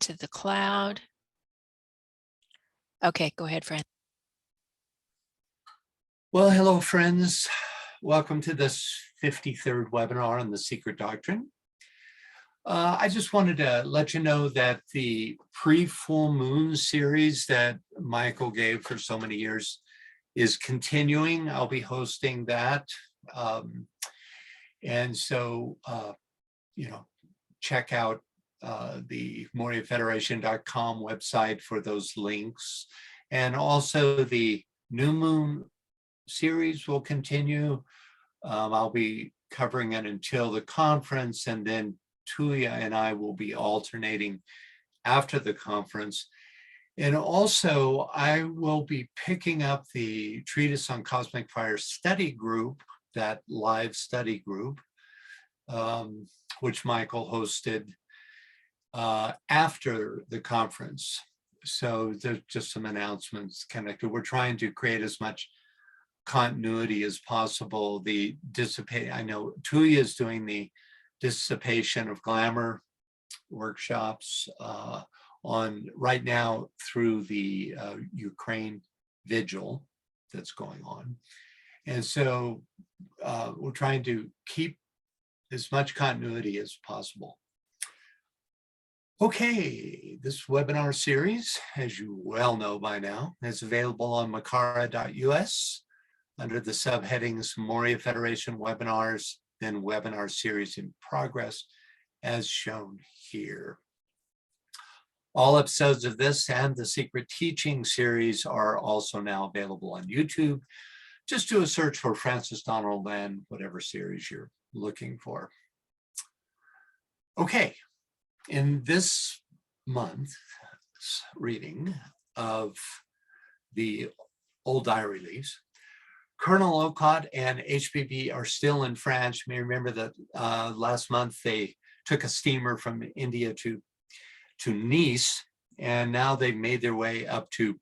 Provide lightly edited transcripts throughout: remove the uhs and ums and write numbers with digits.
to the cloud. Okay, go ahead, Fran. Well, hello, friends. Welcome to this 53rd webinar on the Secret Doctrine. I just wanted to let you know that the pre-full moon series that Michael gave for so many years is continuing. I'll be hosting that. And so, check out the MoriaFederation.com website for those links. And also the new moon series will continue. I'll be covering it until the conference, and then Tuya and I will be alternating after the conference. And also, I will be picking up the Treatise on Cosmic Fire study group, that live study group, which Michael hosted after the conference. So there's just some announcements connected. We're trying to create as much continuity as possible. The dissipate, I know Tuya is doing the Dissipation of Glamour workshops on right now through the Ukraine vigil that's going on. And so we're trying to keep as much continuity as possible. Okay, this webinar series, as you well know by now, is available on makara.us under the subheadings Moria Federation webinars, then webinar series in progress, as shown here. All episodes of this and the Secret Teaching series are also now available on YouTube. Just do a search for Francis Donald and whatever series you're looking for. Okay, in this month's reading of the old diary leaves, Colonel Olcott and HBB are still in France. You may remember that last month they took a steamer from India to Nice, and now they've made their way up to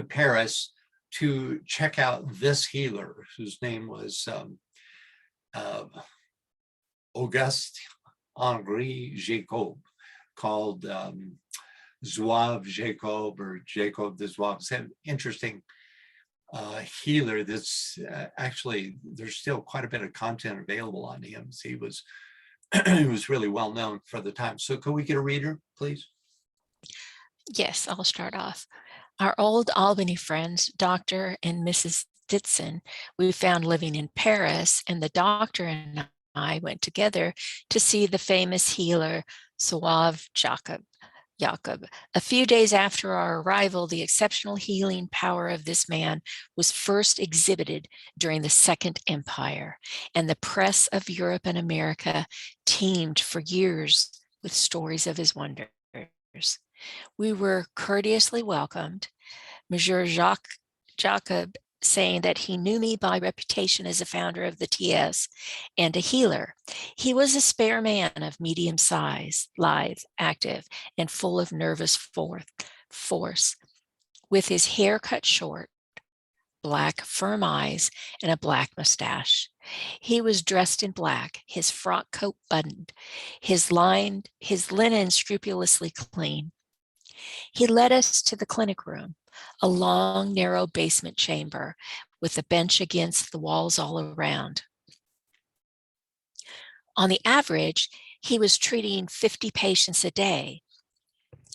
Paris to check out this healer, whose name was Auguste Henri Jacob, called Zouave Jacob or Jacob the Zouave. It's an interesting healer that's actually, there's still quite a bit of content available on him. So he was he was really well known for the time. So could we get a reader, please? Yes, I'll start off. Our old Albany friends, Dr. and Mrs. Ditson, we found living in Paris, and the doctor and I went together to see the famous healer, Zouave Jacob. A few days after our arrival, the exceptional healing power of this man was first exhibited during the Second Empire, and the press of Europe and America teemed for years with stories of his wonders. We were courteously welcomed, Monsieur Jacob saying that he knew me by reputation as a founder of the TS and a healer. He was a spare man of medium size, lithe, active, and full of nervous force, with his hair cut short, black, firm eyes, and a black mustache. He was dressed in black, his frock coat buttoned, his linen scrupulously clean. He led us to the clinic room, a long, narrow basement chamber with a bench against the walls all around. On the average, he was treating 50 patients a day,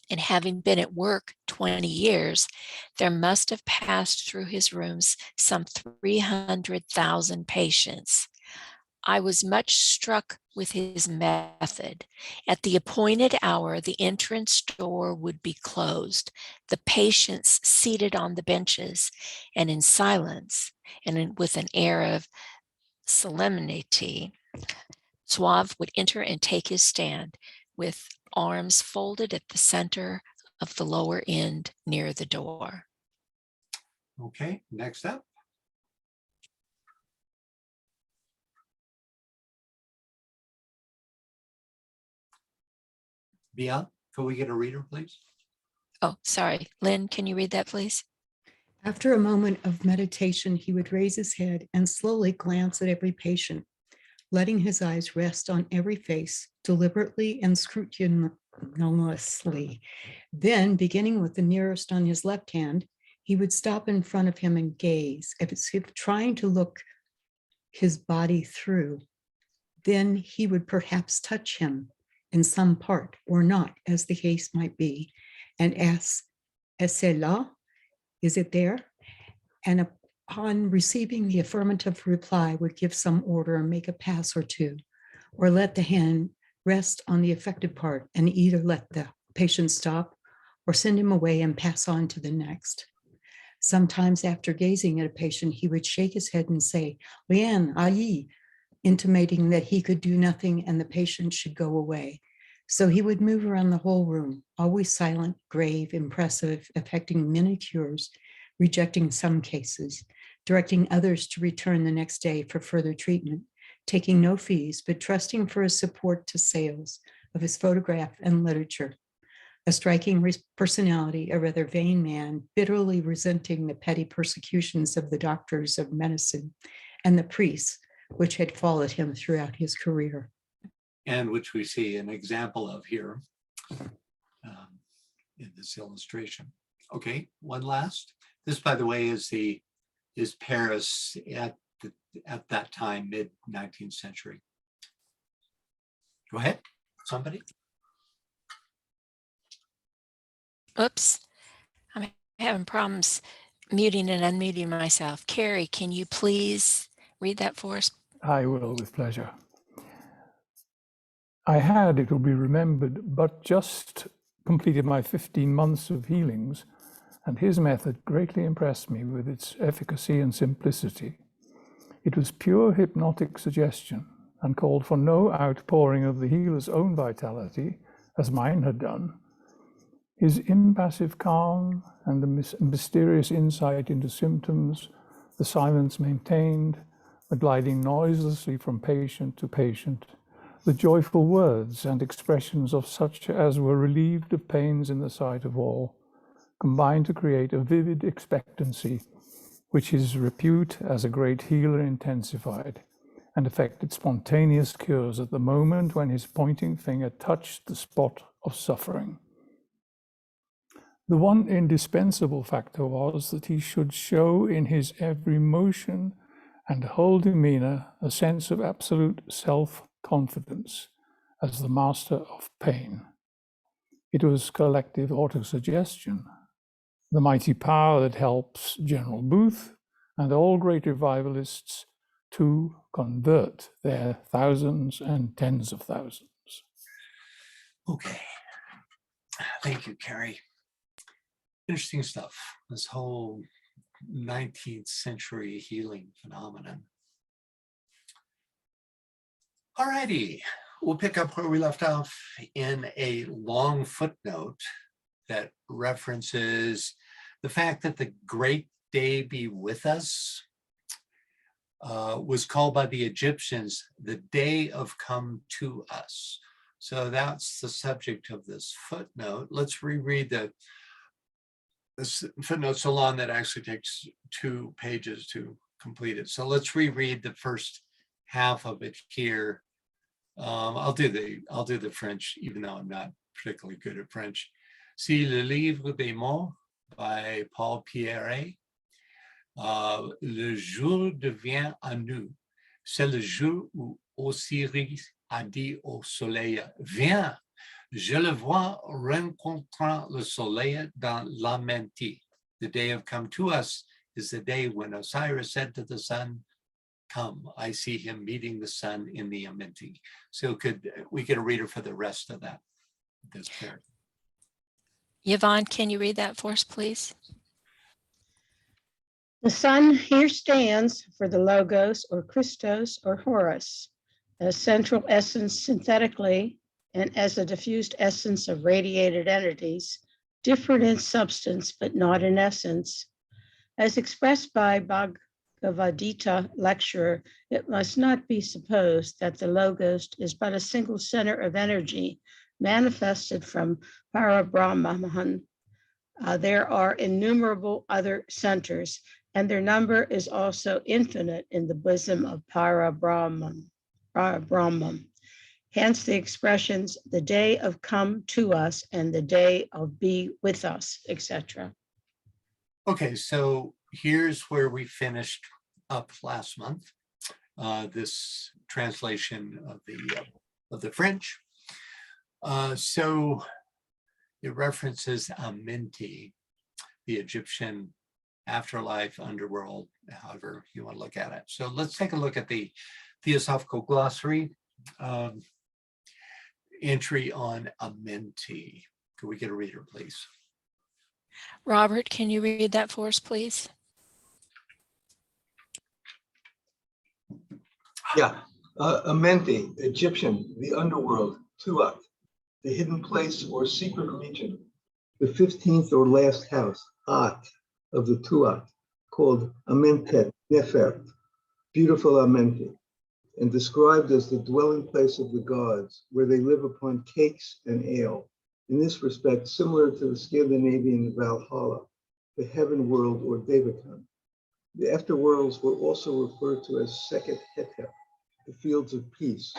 and having been at work 20 years, there must have passed through his rooms some 300,000 patients. I was much struck with his method. At the appointed hour, the entrance door would be closed, the patients seated on the benches, and in silence, and with an air of solemnity, Zouave would enter and take his stand with arms folded at the center of the lower end near the door. Okay, next up. Bia, could we get a reader, please? Oh, sorry. Lynn, can you read that, please? After a moment of meditation, he would raise his head and slowly glance at every patient, letting his eyes rest on every face deliberately and Then, beginning with the nearest on his left hand, he would stop in front of him and gaze, as if trying to look his body through. Then he would perhaps touch him in some part or not, as the case might be, and ask, "Est-ce là? Is it there?" And upon receiving the affirmative reply, would give some order and make a pass or two, or let the hand rest on the affected part and either let the patient stop or send him away and pass on to the next. Sometimes after gazing at a patient, he would shake his head and say, "Rien, allez," intimating that he could do nothing and the patient should go away. So he would move around the whole room, always silent, grave, impressive, effecting many cures, rejecting some cases, directing others to return the next day for further treatment, taking no fees, but trusting for his support to sales of his photograph and literature. A striking personality, a rather vain man, bitterly resenting the petty persecutions of the doctors of medicine and the priests, which had followed him throughout his career. And which we see an example of here in this illustration. Okay, one last. This, by the way, is Paris at that time, mid-19th century. Go ahead, somebody. Oops, I'm having problems muting and unmuting myself. Carrie, can you please read that for us? I will, with pleasure. I had, it will be remembered, but just completed my 15 months of healings, and his method greatly impressed me with its efficacy and simplicity. It was pure hypnotic suggestion and called for no outpouring of the healer's own vitality, as mine had done. His impassive calm and the mysterious insight into symptoms, the silence maintained, the gliding noiselessly from patient to patient, the joyful words and expressions of such as were relieved of pains in the sight of all, combined to create a vivid expectancy, which his repute as a great healer intensified, and effected spontaneous cures at the moment when his pointing finger touched the spot of suffering. The one indispensable factor was that he should show in his every motion and whole demeanor a sense of absolute self-confidence as the master of pain. It was collective autosuggestion, the mighty power that helps General Booth and all great revivalists to convert their thousands and tens of thousands. Okay, thank you, Carrie. Interesting stuff, this whole 19th century healing phenomenon. All righty, we'll pick up where we left off in a long footnote that references the fact that the great day be with us was called by the Egyptians the day of come to us. So that's the subject of this footnote. Let's reread this footnote so long that actually takes 2 pages to complete it. So let's reread the first half of it here. I'll do the French, even though I'm not particularly good at French. Si le livre des morts by Paul Pierret, le jour devient à nous. C'est le jour où Osiris a dit au soleil, viens. Je le vois rencontrant le soleil dans l'Amenti. The day of come to us is the day when Osiris said to the sun, come. I see him meeting the sun in the Amenti. So could we get a reader for the rest of this paragraph? Yvonne, can you read that for us, please? The sun here stands for the Logos or Christos or Horus, as central essence synthetically and as a diffused essence of radiated entities, different in substance but not in essence. As expressed by Bhagavad Gita lecturer, it must not be supposed that the Logos is but a single center of energy manifested from Parabrahman. There are innumerable other centers, and their number is also infinite in the bosom of Parabrahman. Hence the expressions, the day of come to us and the day of be with us, etc. Okay, so here's where we finished up last month. This translation of the French. So it references Amenti, the Egyptian afterlife, underworld, however you want to look at it. So let's take a look at the Theosophical Glossary entry on Amenti. Could we get a reader, please? Robert, can you read that for us, please? Yeah. Amenti, Egyptian, the underworld, Tuat, the hidden place or secret region, the 15th or last house, At, of the Tuat, called Amentet, Nefert, beautiful Amenti, and described as the dwelling place of the gods, where they live upon cakes and ale. In this respect, similar to the Scandinavian Valhalla, the heaven world or Devakan. The afterworlds were also referred to as Second Hetep, the fields of peace,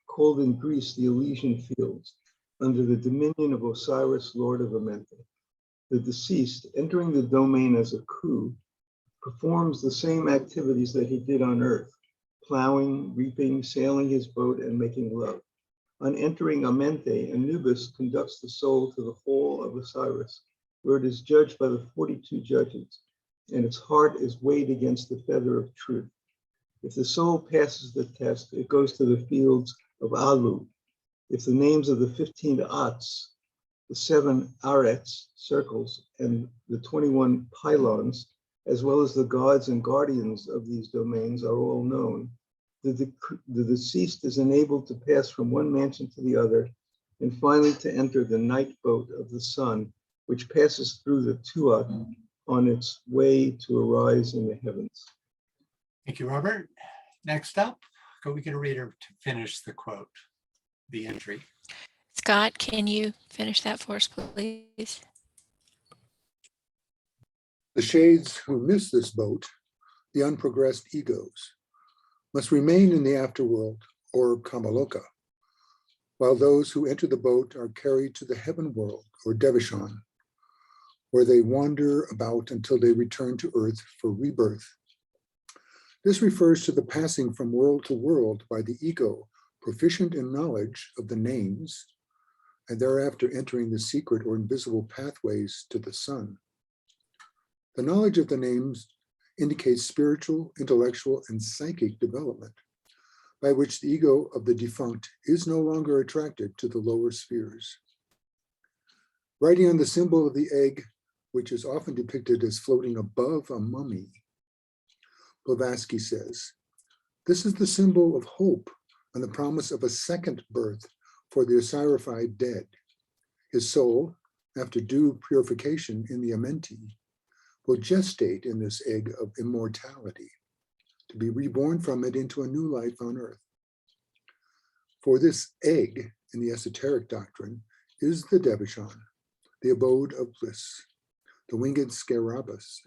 called in Greece the Elysian fields, under the dominion of Osiris, lord of Amenti. The deceased, entering the domain as a khu, performs the same activities that he did on earth, plowing, reaping, sailing his boat, and making love. On entering Amenti, Anubis conducts the soul to the hall of Osiris, where it is judged by the 42 judges, and its heart is weighed against the feather of truth. If the soul passes the test, it goes to the fields of Alu. If the names of the 15 Ats, the 7 Arets, circles, and the 21 pylons, as well as the gods and guardians of these domains are all known, the deceased is enabled to pass from one mansion to the other, and finally to enter the night boat of the sun, which passes through the Tuat on its way to arise in the heavens. Thank you, Robert. Next up, could we get a reader to finish the quote, the entry? Scott, can you finish that for us, please? The shades who miss this boat, the unprogressed egos, must remain in the afterworld or Kamaloka, while those who enter the boat are carried to the heaven world or Devachan, where they wander about until they return to earth for rebirth. This refers to the passing from world to world by the ego, proficient in knowledge of the names, and thereafter entering the secret or invisible pathways to the sun. The knowledge of the names indicates spiritual, intellectual, and psychic development, by which the ego of the defunct is no longer attracted to the lower spheres. Writing on the symbol of the egg, which is often depicted as floating above a mummy, Blavatsky says, this is the symbol of hope and the promise of a second birth for the Osirified dead. His soul, after due purification in the Amenti, will gestate in this egg of immortality, to be reborn from it into a new life on earth. For this egg in the esoteric doctrine is the Devachan, the abode of bliss, the winged scarabus,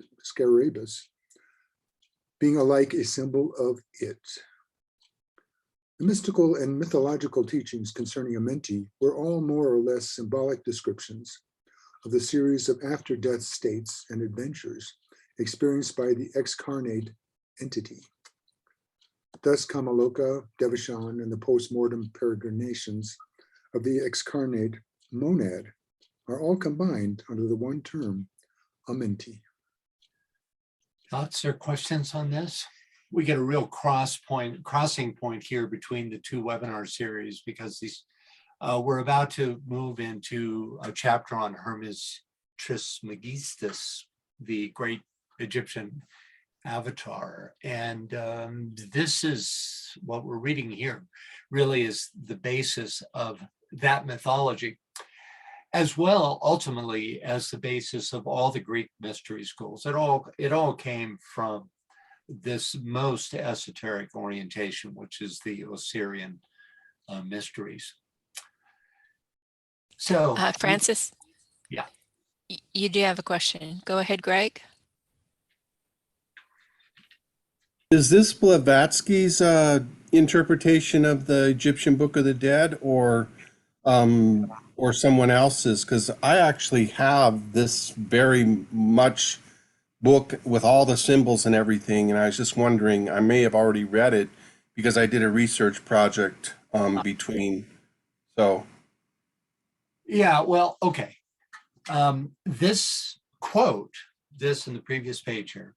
being alike a symbol of it. The mystical and mythological teachings concerning Amenti were all more or less symbolic descriptions of the series of after-death states and adventures experienced by the excarnate entity. Thus, Kamaloka, Devachan, and the post-mortem peregrinations of the excarnate monad are all combined under the one term, Amenti. Thoughts or questions on this? We get a real crossing point here between the two webinar series, because these we're about to move into a chapter on Hermes Trismegistus, the great Egyptian avatar. And this is what we're reading here, really is the basis of that mythology, as well, ultimately, as the basis of all the Greek mystery schools. It all came from this most esoteric orientation, which is the Osirian mysteries. So, Francis? Yeah. You do have a question. Go ahead, Greg. Is this Blavatsky's interpretation of the Egyptian Book of the Dead or someone else's? Because I actually have this very much book with all the symbols and everything, and I was just wondering, I may have already read it because I did a research project between, so. Yeah, well, okay. This quote, this and the previous page here,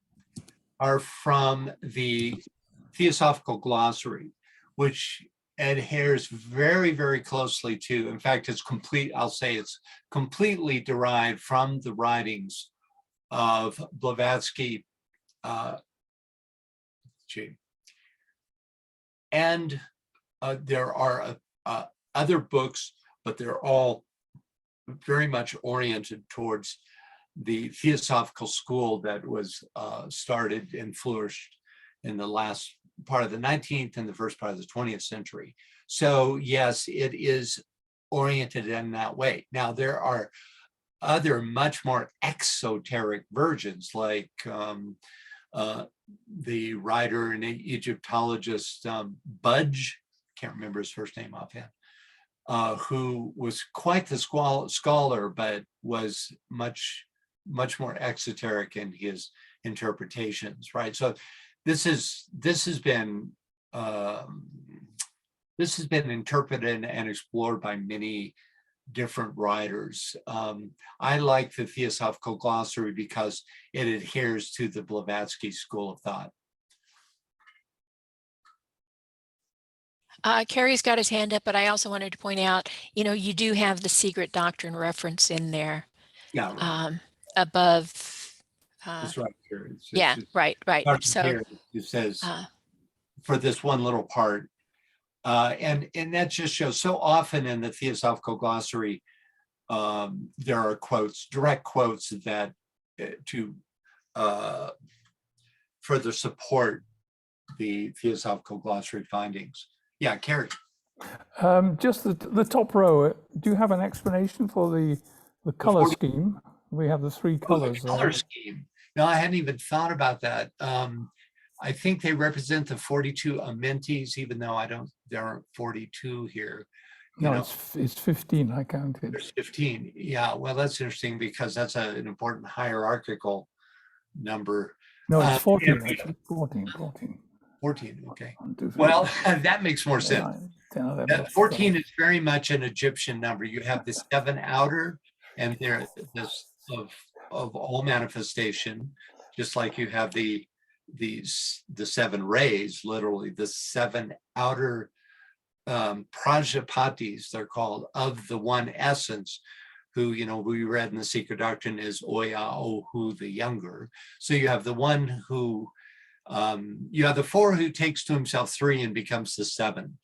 are from the Theosophical Glossary, which adheres very, very closely to, in fact, it's complete, I'll say it's completely derived from the writings of Blavatsky, and there are other books, but they're all very much oriented towards the Theosophical school that was started and flourished in the last part of the 19th and the first part of the 20th century. So yes, it is oriented in that way. Now, there are other much more exoteric versions, like the writer and Egyptologist Budge, can't remember his first name offhand, who was quite the scholar, but was much more exoteric in his interpretations, right? So this has been interpreted and explored by many different writers. I like the Theosophical Glossary because it adheres to the Blavatsky school of thought. Carrie's got his hand up, but I also wanted to point out, you do have the Secret Doctrine reference in there. Yeah, right. Above. It's right here. Yeah, right. So here it says for this one little part, and that just shows so often in the Theosophical Glossary, there are quotes, direct quotes that to further support the Theosophical Glossary findings. Yeah, Carrie. Just the top row, do you have an explanation for the color scheme? We have the three colors. The color scheme. No, I hadn't even thought about that. I think they represent the 42 amentes, even though there aren't 42 here. No, it's 15, I counted. There's 15. Yeah, well, that's interesting because that's an important hierarchical number. No, it's 14, actually. 14. 14, okay. Well, that makes more sense. 14 is very much an Egyptian number. You have the 7 outer, and there this of all manifestation, just like you have the 7 rays, literally the 7 outer Prajapatis, they're called, of the one essence, who we read in the Secret Doctrine is Oya Ohu the younger. So you have the one who you have the 4 who takes to himself 3 and becomes the 7.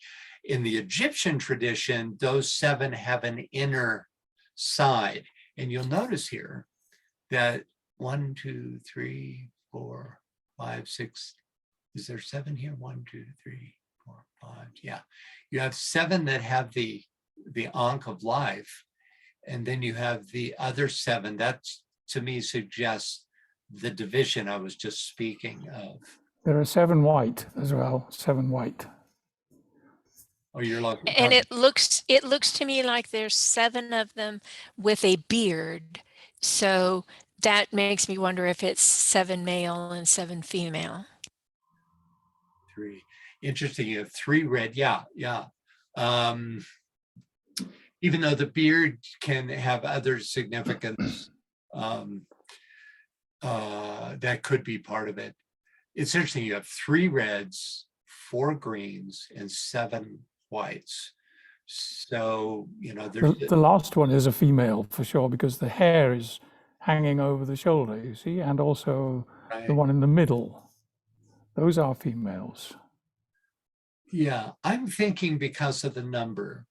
In the Egyptian tradition, those 7 have an inner side. And you'll notice here that 1, 2, 3, 4, 5, 6, is there 7 here? 1, 2, 3, 4, 5. Yeah. You have 7 that have the Ankh of life. And then you have the other 7. That, to me, suggests the division I was just speaking of. There are 7 white as well, 7 white. Oh, you're like, and it looks to me like there's 7 of them with a beard. So that makes me wonder if it's 7 male and 7 female. 3. Interesting. You have 3 red. Yeah. Even though the beard can have other significance, that could be part of it. It's interesting. You have 3 reds, 4 greens, and 7 whites. So, there's the last one is a female for sure, because the hair is hanging over the shoulder, you see, and also the one in the middle. Those are females. Yeah, I'm thinking because of the number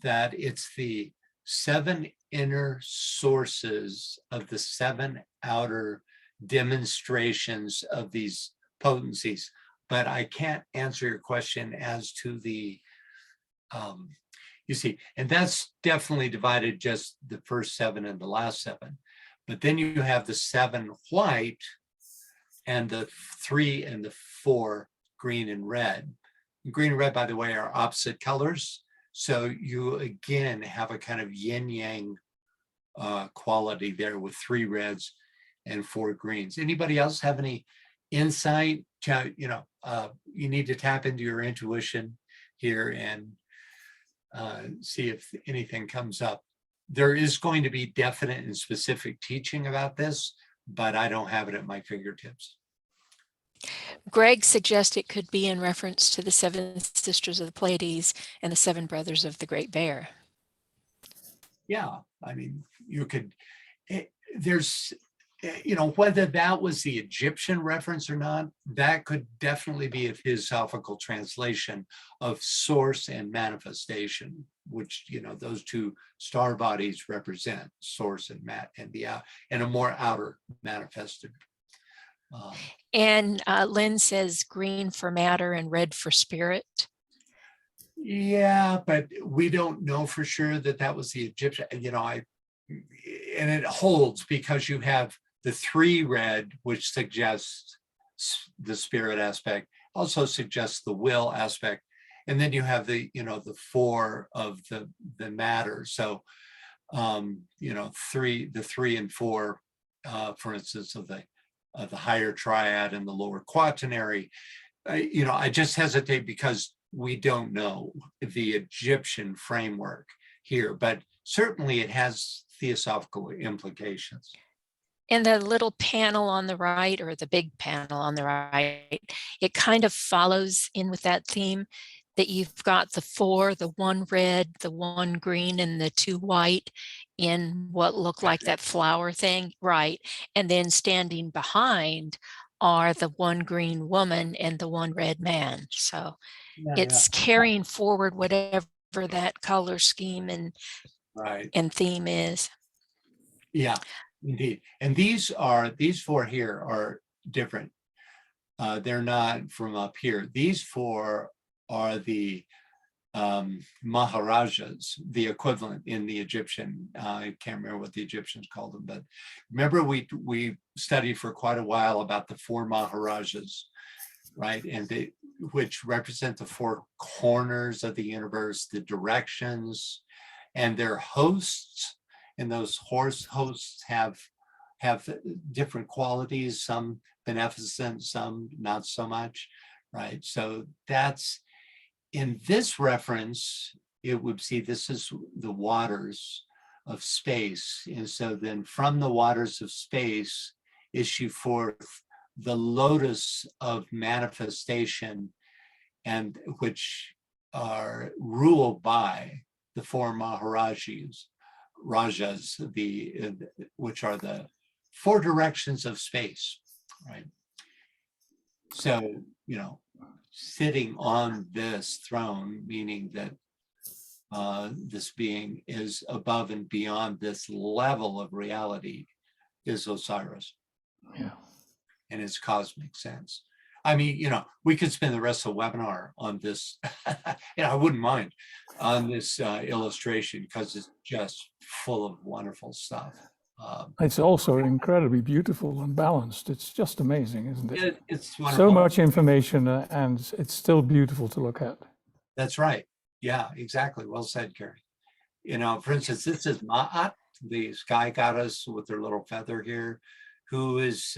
that it's the 7 inner sources of the 7 outer demonstrations of these potencies. But I can't answer your question as to the, you see, and that's definitely divided just the first 7 and the last 7. But then you have the 7 white and the 3 and the 4 green and red. Green and red, by the way, are opposite colors. So you again have a kind of yin yang quality there with 3 reds and 4 greens. Anybody else have any insight? You need to tap into your intuition here and see if anything comes up. There is going to be definite and specific teaching about this, but I don't have it at my fingertips. Greg suggests it could be in reference to the 7 sisters of the Pleiades and the 7 brothers of the Great Bear. Yeah, I mean, you could, there's, whether that was the Egyptian reference or not, that could definitely be a philosophical translation of source and manifestation, which, those 2 star bodies represent source and and a more outer manifested. And Lynn says green for matter and red for spirit. Yeah, but we don't know for sure that was the Egyptian, and it holds because you have the 3 red, which suggests the spirit aspect, also suggests the will aspect. And then you have the 4 of the matter. So, 3 and 4, for instance, of the higher triad and the lower quaternary, I just hesitate because we don't know the Egyptian framework here, but certainly it has theosophical implications. And the little panel on the right, or the big panel on the right, it kind of follows in with that theme, that you've got the 4, the 1 red, the 1 green, and the 2 white in what looked like that flower thing, right? And then standing behind are the 1 green woman and the 1 red man. So it's carrying forward whatever that color scheme and theme is. Yeah, indeed. And these 4 here are different. They're not from up here. These 4 are the Maharajas, the equivalent in the Egyptian. I can't remember what the Egyptians called them, but remember we studied for quite a while about the 4 Maharajas, right? And which represent the 4 corners of the universe, the directions, and their hosts. And those hosts have different qualities, some beneficent, some not so much, right? So that's, in this reference, it would see this is the waters of space. And so then from the waters of space issue forth the lotus of manifestation, and which are ruled by the 4 Maharajas, which are the 4 directions of space, right? So, sitting on this throne, meaning that this being is above and beyond this level of reality, is Osiris. Yeah. In its cosmic sense. I mean, we could spend the rest of the webinar on this. I wouldn't mind, on this illustration, because it's just full of wonderful stuff. It's also incredibly beautiful and balanced. It's just amazing, isn't it? It's wonderful. So much information, and it's still beautiful to look at. That's right. Yeah, exactly. Well said, Carrie. For instance, this is Ma'at, the sky goddess with her little feather here, who is,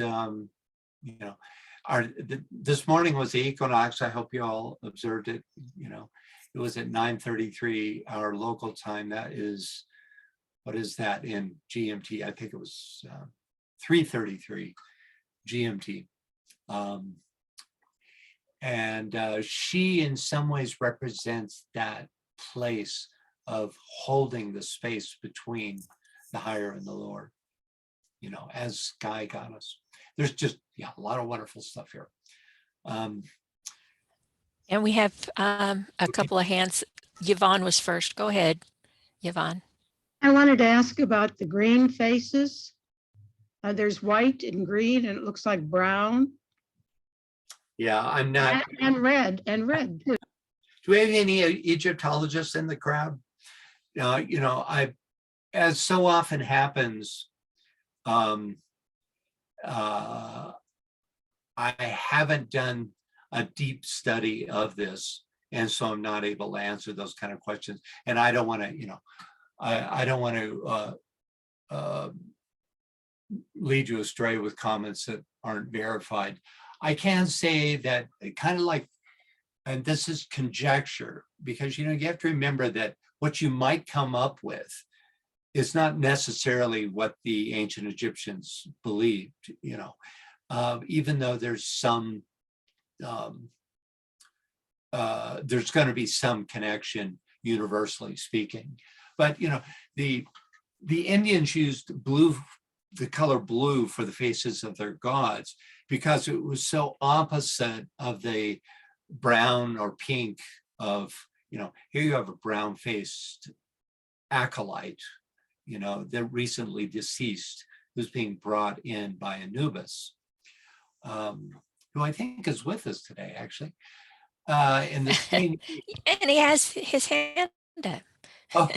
this morning was the equinox. I hope you all observed it. It was at 9:33 our local time. That is, what is that in GMT? I think it was 3:33 GMT. And she in some ways represents that place of holding the space between the higher and the lower, as sky goddess. There's just, a lot of wonderful stuff here. And we have a couple of hands. Yvonne was first. Go ahead, Yvonne. I wanted to ask about the green faces. There's white and green, and it looks like brown. Yeah, I'm not. And red too. Do we have any Egyptologists in the crowd? I, as so often happens, I haven't done a deep study of this, And so I'm not able to answer those kind of questions. And I don't want to, I don't want to lead you astray with comments that aren't verified. I can say that kind of like, and this is conjecture, because you have to remember that what you might come up with is not necessarily what the ancient Egyptians believed, even though there's some, there's going to be some connection universally speaking. But the Indians used the color blue for the faces of their gods because it was so opposite of the brown or pink of, here you have a brown-faced acolyte, that recently deceased, who's being brought in by Anubis, who I think is with us today, actually. In the same, And he has his hand up. oh,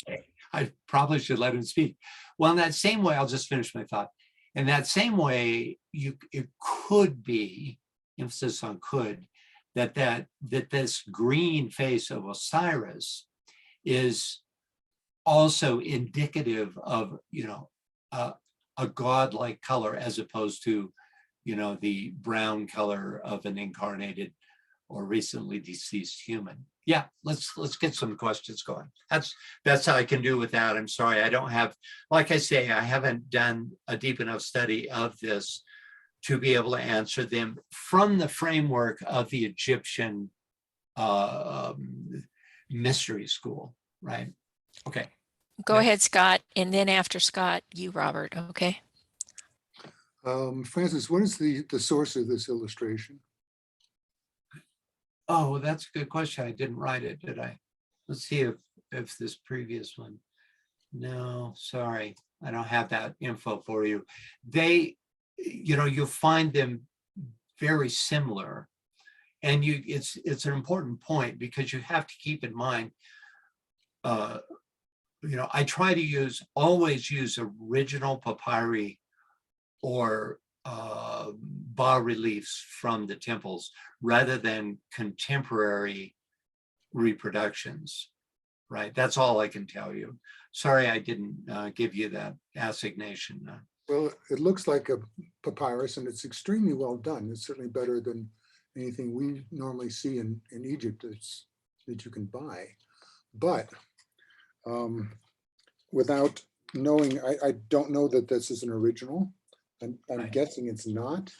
okay. I probably should let him speak. Well, in that same way, I'll just finish my thought. In that same way, it could be, emphasis on could, that this green face of Osiris is also indicative of a godlike color, as opposed to the brown color of an incarnated or recently deceased human. Yeah, let's get some questions going. That's how I can do with that. I'm sorry, I don't have, like I say, I haven't done a deep enough study of this to be able to answer them from the framework of the Egyptian mystery school, right? Okay. Go ahead, Scott, and then after Scott, you, Robert, okay? Francis, what is the source of this illustration? Oh, that's a good question. I didn't write it, did I? Let's see if this previous one. No, sorry, I don't have that info for you. They, you'll find them very similar, and it's an important point because you have to keep in mind. I try to always use original papyri or bas reliefs from the temples rather than contemporary reproductions, right? That's all I can tell you. Sorry, I didn't give you that assignation. Well, it looks like a papyrus and it's extremely well done. It's certainly better than anything we normally see in Egypt that you can buy. But without knowing, I don't know that this is an original. I'm Right. guessing it's not.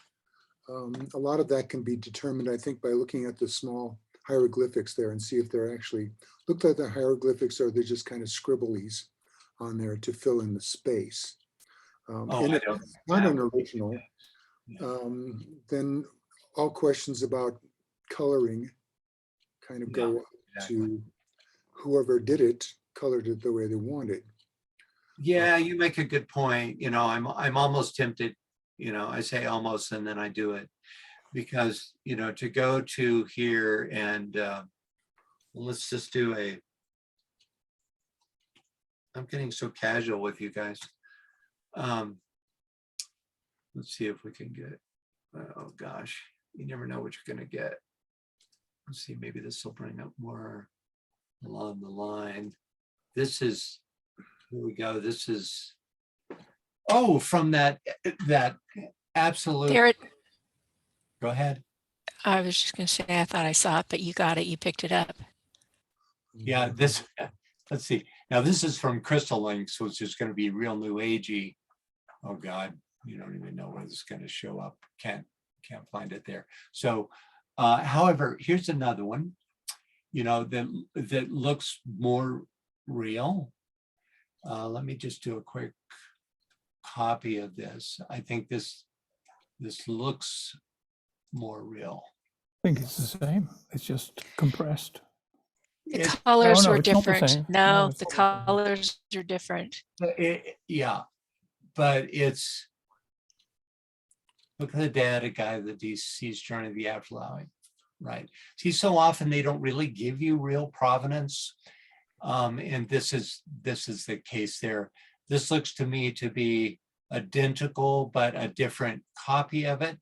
A lot of that can be determined, I think, by looking at the small hieroglyphics there and see if they're actually, look like the hieroglyphics or they're just kind of scribblies on there to fill in the space. And if it's not an original, then all questions about coloring kind of go to whoever did it, colored it the way they wanted. Yeah, you make a good point. I'm almost tempted, I say almost and then I do it because, to go to here and let's just do I'm getting so casual with you guys. Let's see if we can get, oh gosh, you never know what you're going to get. Let's see, maybe this will bring up more along the line. This is, here we go. This is, oh, from that absolute. There, Go ahead. I was just going to say, I thought I saw it, but you got it. You picked it up. Yeah, this, let's see. Now this is from Crystal Links, which is going to be real new agey. Oh God, you don't even know where this is going to show up. Can't find it there. So, however, here's another one, that looks more real. Let me just do a quick copy of this. I think this looks more real. I think it's the same. It's just compressed. The colors no, were it's not the different. same. No, No, it's the not the same. colors are different. Yeah, but it's, look at the dad, a guy that sees Journey to the Afterlife, right? See, so often they don't really give you real provenance. And this is the case there. This looks to me to be identical, but a different copy of it,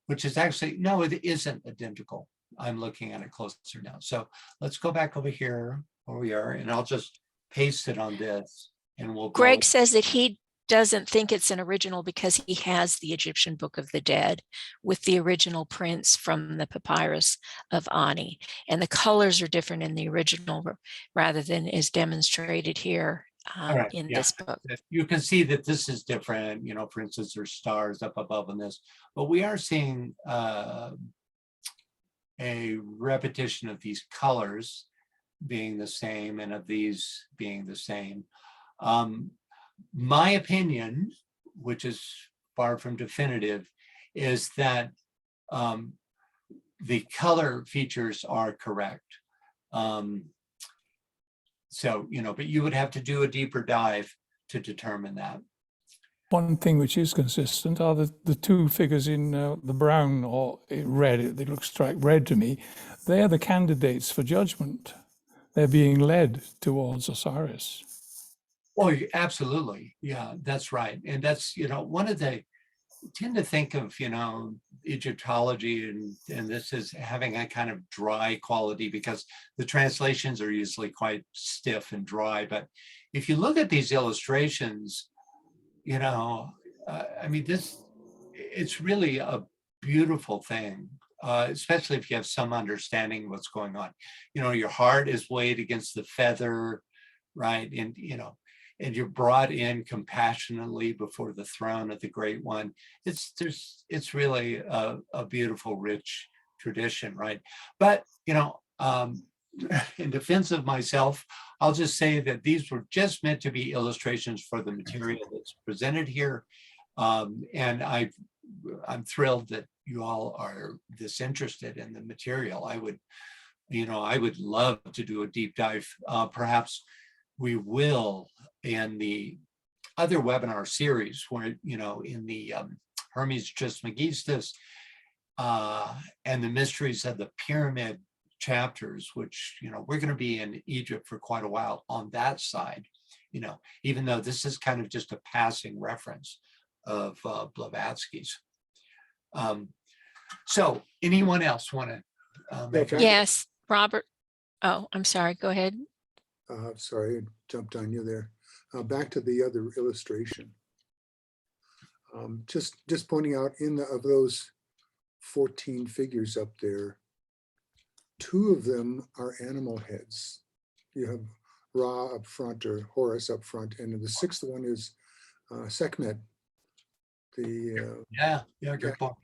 which is actually, no, it isn't identical. I'm looking at it closer now. So let's go back over here where we are, and I'll just paste it on this, and we'll go. Greg says that he doesn't think it's an original because he has the Egyptian Book of the Dead with the original prints from the papyrus of Ani. And the colors are different in the original rather than is demonstrated here Right, in yeah. this book. You can see that this is different. For instance, there's stars up above on this, but we are seeing a repetition of these colors being the same and of these being the same. My opinion, which is far from definitive, is that the color features are correct. So, but you would have to do a deeper dive to determine that. One thing which is consistent are the two figures in the brown or red. They look strike red to me. They are the candidates for judgment. They're being led towards Osiris. Oh, absolutely. Yeah, that's right. And that's, one of the, tend to think of, Egyptology and this is having a kind of dry quality because the translations are usually quite stiff and dry. But if you look at these illustrations, it's really a beautiful thing, especially if you have some understanding of what's going on. Your heart is weighed against the feather, right? And you're brought in compassionately before the throne of the Great One. It's really a beautiful, rich tradition, right? But in defense of myself, I'll just say that these were just meant to be illustrations for the material that's presented here, and I'm thrilled that you all are this interested in the material. I would love to do a deep dive. Perhaps we will in the other webinar series where, in the Hermes Trismegistus and the mysteries of the pyramid chapters, which, we're going to be in Egypt for quite a while on that side, even though this is kind of just a passing reference of Blavatsky's. So anyone else want to make a... Yes, Robert. Oh, I'm sorry. Go ahead. Sorry, I jumped on you there. Back to the other illustration. Just pointing out of those 14 figures up there, 2 of them are animal heads. You have Ra up front or Horus up front, and the 6th one is Sekhmet. Yeah, good point.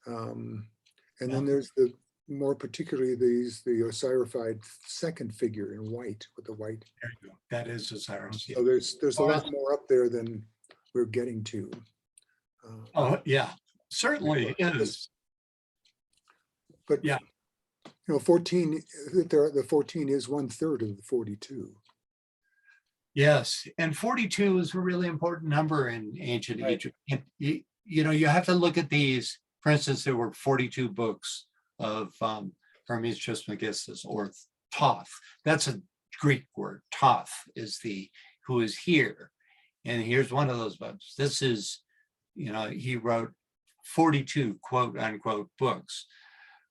And then there's more particularly the Osirified 2nd figure in white with the white. There you go. That is Osiris. So there's a lot more up there than we're getting to. Oh yeah, certainly is. But yeah, 14. The 14 is 1/3 of the 42. Yes, and 42 is a really important number in ancient Egypt. And you have to look at these. For instance, there were 42 books of Hermes Trismegistus or Thoth. That's a Greek word. Thoth is who is here. And here's one of those books. This is, he wrote 42 quote unquote books,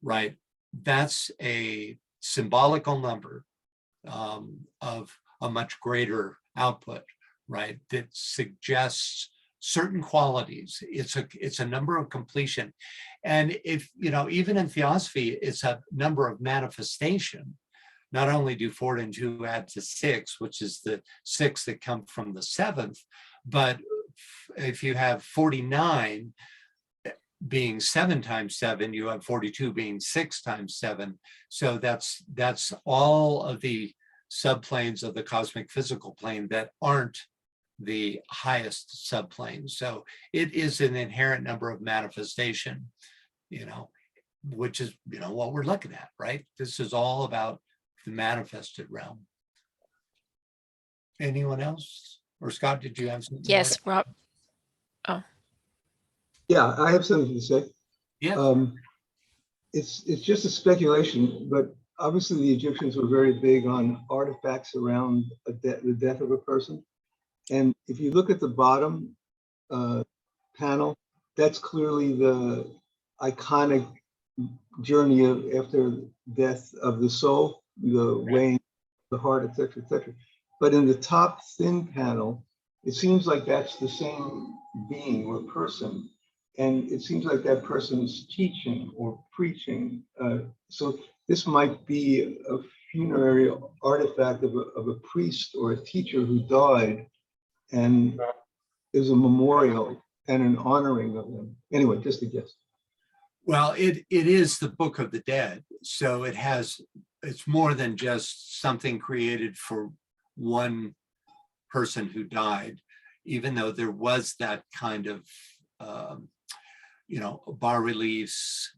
right? That's a symbolical number of a much greater output, right? That suggests certain qualities. It's a number of completion. And if, even in theosophy, it's a number of manifestation. Not only do 4 and 2 add to 6, which is the 6 that come from the 7th, but if you have 49 being 7 times 7, you have 42 being 6 times 7. So that's all of the subplanes of the cosmic physical plane that aren't the highest subplane. So it is an inherent number of manifestation, which is, what we're looking at, right? This is all about the manifested realm. Anyone else? Or Scott, did you have something? Yes, Rob. Oh. Yeah, I have something to say. Yeah. It's just a speculation, but obviously the Egyptians were very big on artifacts around the death of a person. And if you look at the bottom panel, that's clearly the iconic journey after death of the soul, the weighing the heart, etc., etc. But in the top thin panel, it seems like that's the same being or person, and it seems like that person is teaching or preaching. So this might be a funerary artifact of a priest or a teacher who died, and is a memorial and an honoring of them. Anyway, just a guess. Well, it is the Book of the Dead, so it's more than just something created for one person who died, even though there was that kind of bas reliefs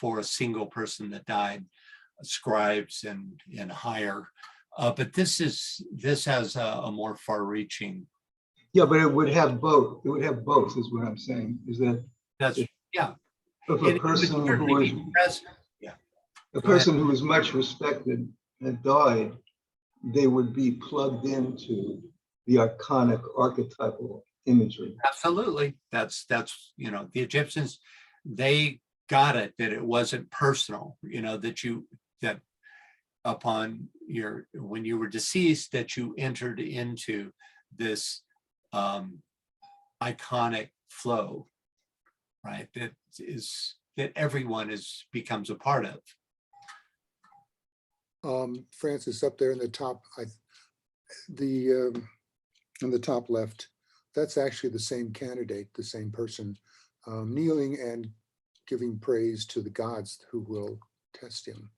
for a single person that died, scribes and higher. But this has a more far-reaching. Yeah, but it would have both. It would have both, is what I'm saying. Is that Yeah. if It a would person who certainly was be present. Yeah. a Go ahead. person who was much respected and died, they would be plugged into the iconic archetypal imagery. Absolutely. That's the Egyptians, they got it, that it wasn't personal, that upon when you were deceased, that you entered into this iconic flow, right? That everyone becomes a part of. Francis, up there in the top, in the top left, that's actually the same candidate, the same person, kneeling and giving praise to the gods who will test him.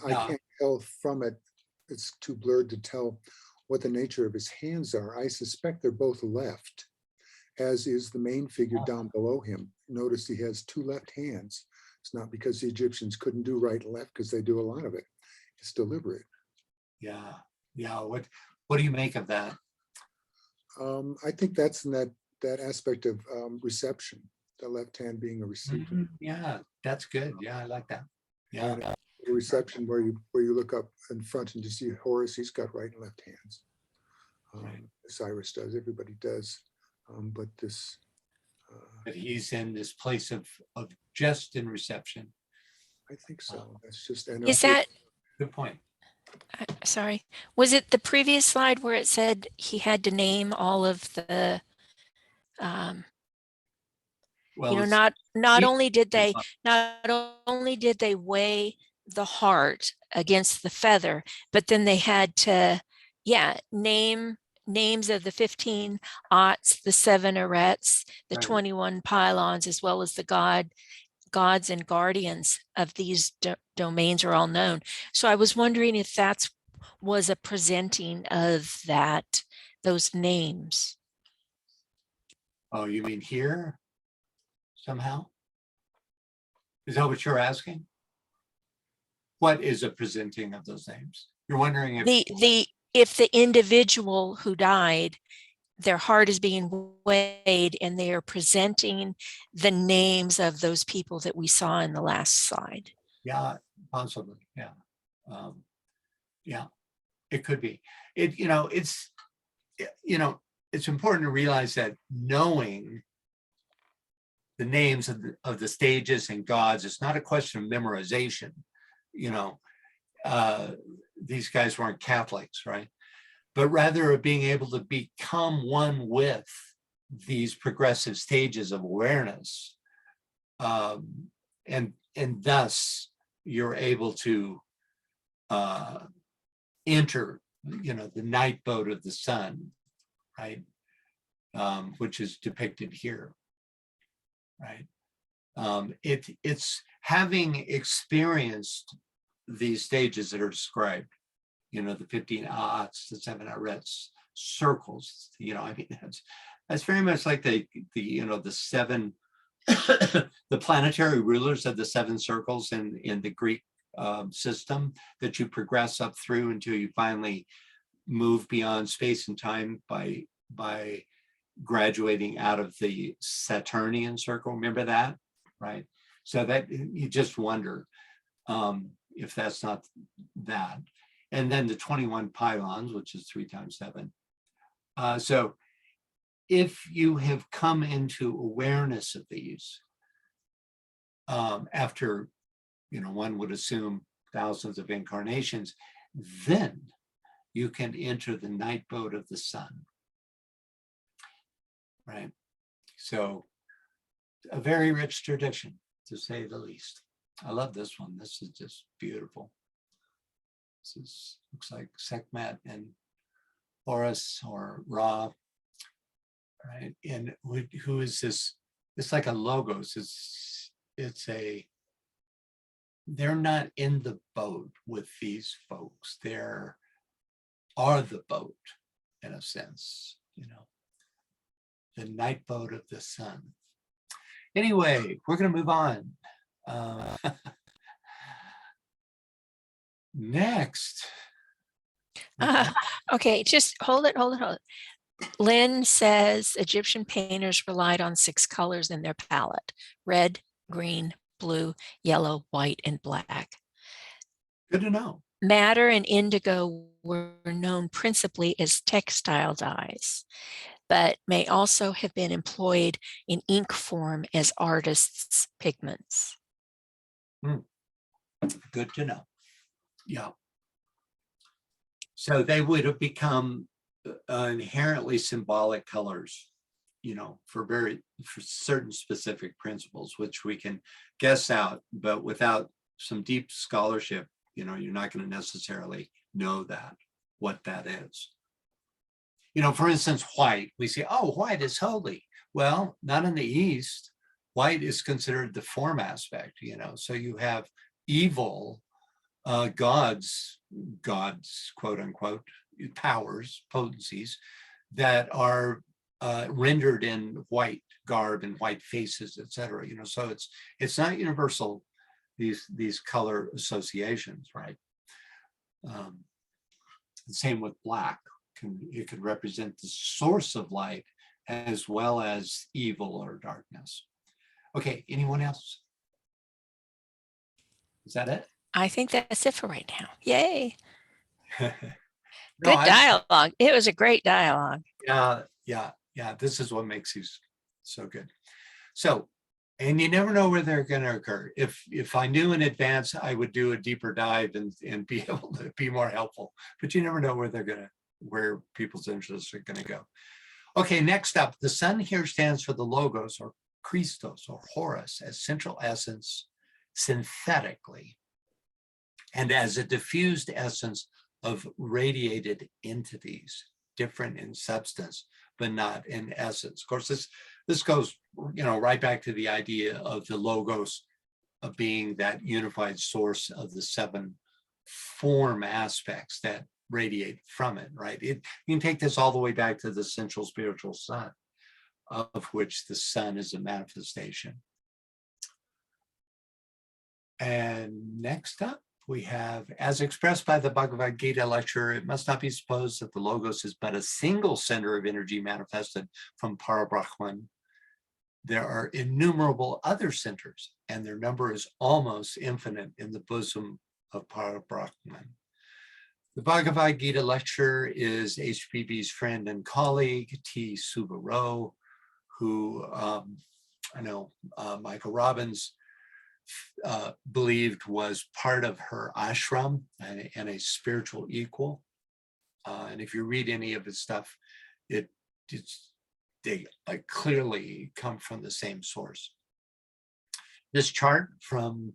I can't tell from it, it's too blurred to tell what the nature of his hands are. I suspect they're both left, as is the main figure down below him. Notice he has two left hands. It's not because the Egyptians couldn't do right and left, because they do a lot of it. It's deliberate. Yeah. What do you make of that? I think that's in that aspect of reception, the left hand being a receiver. Yeah, that's good. Yeah, I like that. Yeah. And a reception where you look up in front and you see Horus, he's got right and left hands. Cyrus does, everybody does. But this. But he's in this place of just in reception. I think so. That's just. Is that, good point. sorry, was it the previous slide where it said he had to name all of the, not only did they weigh the heart against the feather, but then they had to, name names of the 15 Ots, the 7 Arets, the 21 pylons, as well as the gods and guardians of these domains are all known. So I was wondering if that was a presenting of those names. Oh, you mean here somehow? Is that what you're asking? What is a presenting of those names? You're wondering if the individual who died, their heart is being weighed and they are presenting the names of those people that we saw in the last slide. Yeah, possibly. Yeah. It could be. It's important to realize that knowing the names of the stages and gods, it's not a question of memorization. These guys weren't Catholics, right? But rather of being able to become one with these progressive stages of awareness. And thus you're able to enter, the night boat of the sun, right? Which is depicted here, right? It's having experienced these stages that are described, the 15 Ots, the 7 Arets, circles, that's very much like the 7, the planetary rulers of the 7 circles in the Greek system that you progress up through until you finally move beyond space and time by graduating out of the Saturnian circle. Remember that, right? So that you just wonder if that's not that. And then the 21 pylons, which is 3 times 7. So if you have come into awareness of these, after, one would assume thousands of incarnations, then you can enter the night boat of the sun, right? So a very rich tradition, to say the least. I love this one. This is just beautiful. Looks like Sekhmet and Horus or Ra, right? And who is this? It's like a logos. They're not in the boat with these folks. They're are the boat, in a sense, the night boat of the sun. Anyway, we're going to move on. Next. Okay, just hold it. Lynn says Egyptian painters relied on 6 colors in their palette: red, green, blue, yellow, white, and black. Good to know. Madder and indigo were known principally as textile dyes, but may also have been employed in ink form as artists' pigments. Good to know. Yeah. So they would have become inherently symbolic colors, for certain specific principles, which we can guess out, but without some deep scholarship, you're not going to necessarily know what that is. For instance, white, we say, oh, white is holy. Well, not in the East. White is considered the form aspect, so you have evil gods, quote unquote, powers, potencies that are rendered in white garb and white faces, etc. So it's not universal, these color associations, right? Same with black. It could represent the source of light as well as evil or darkness. Okay, anyone else? Is that it? I think that's it for right now. Yay. No, Good dialogue. It was a great dialogue. Yeah. This is what makes these so good. So, and you never know where they're going to occur. If I knew in advance, I would do a deeper dive and be able to be more helpful. But you never know where people's interests are going to go. Okay, next up, the sun here stands for the logos or Christos or Horus as central essence synthetically, and as a diffused essence of radiated entities, different in substance, but not in essence. Of course, this goes, right back to the idea of the logos of being that unified source of the 7 form aspects that radiate from it, right? You can take this all the way back to the central spiritual sun, of which the sun is a manifestation. And next up, we have, as expressed by the Bhagavad Gita lecture, it must not be supposed that the logos is but a single center of energy manifested from Parabrahman. There are innumerable other centers, and their number is almost infinite in the bosom of Parabrahman. The Bhagavad Gita lecture is HPB's friend and colleague, T. Subaro, who I know Michael Robbins believed was part of her ashram and a spiritual equal. And if you read any of his stuff, they clearly come from the same source. This chart from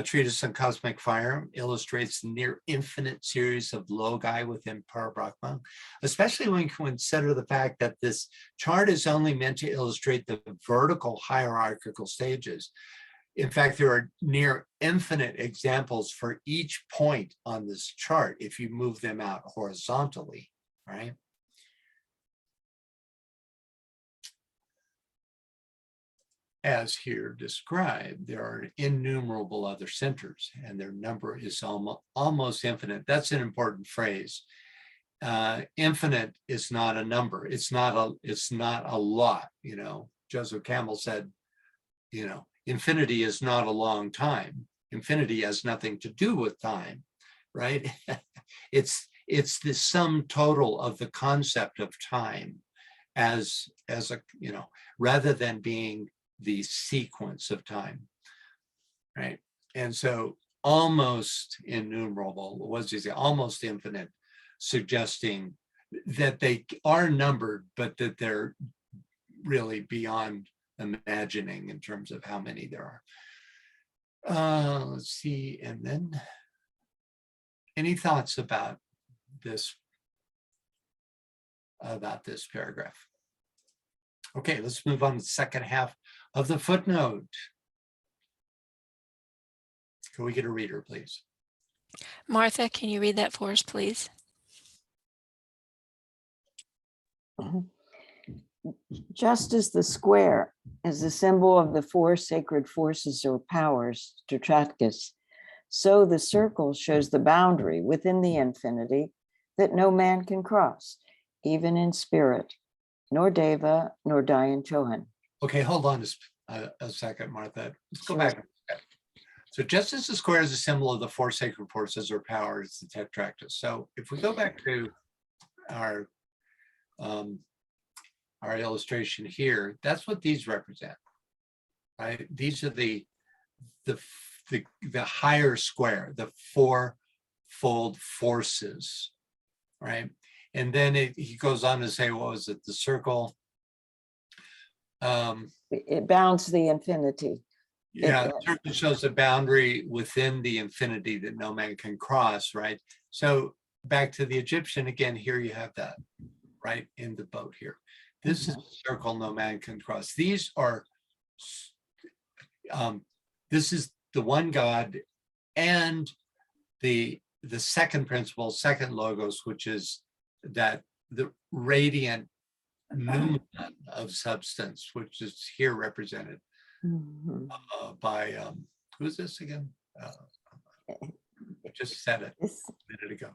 Treatise on Cosmic Fire illustrates the near infinite series of logi within Parabrahma, especially when you consider the fact that this chart is only meant to illustrate the vertical hierarchical stages. In fact, there are near infinite examples for each point on this chart if you move them out horizontally, right? As here described, there are innumerable other centers, and their number is almost infinite. That's an important phrase. Infinite is not a number. It's not a lot. Joseph Campbell said, infinity is not a long time. Infinity has nothing to do with time, right? It's the sum total of the concept of time as a, rather than being the sequence of time. right? And so almost innumerable, what does he say? Almost infinite, suggesting that they are numbered, but that they're really beyond imagining in terms of how many there are. Let's see, and then any thoughts about this paragraph? Okay, let's move on to the second half of the footnote. Can we get a reader, please? Martha, can you read that for us, please? Just as the square is the symbol of the four sacred forces or powers, Tetractys, so the circle shows the boundary within the infinity that no man can cross, even in spirit, nor Deva, nor Dayan Chohan. Okay, hold on a second, Martha. Let's go Sure. back. So just as the square is a symbol of the four sacred forces or powers, the Tetractys. So if we go back to our illustration here, that's what these represent, right? These are the higher square, the fourfold forces, right? And then he goes on to say, what was it? The circle. It bounds the infinity. Yeah, it certainly shows a boundary within the infinity that no man can cross, right? So back to the Egyptian again, here you have that, right, in the boat here. This is a circle no man can cross. These are, this is the one God and the second principle, second logos, which is that the radiant numen of substance, which is here represented by, who is this again? I just said it a minute ago.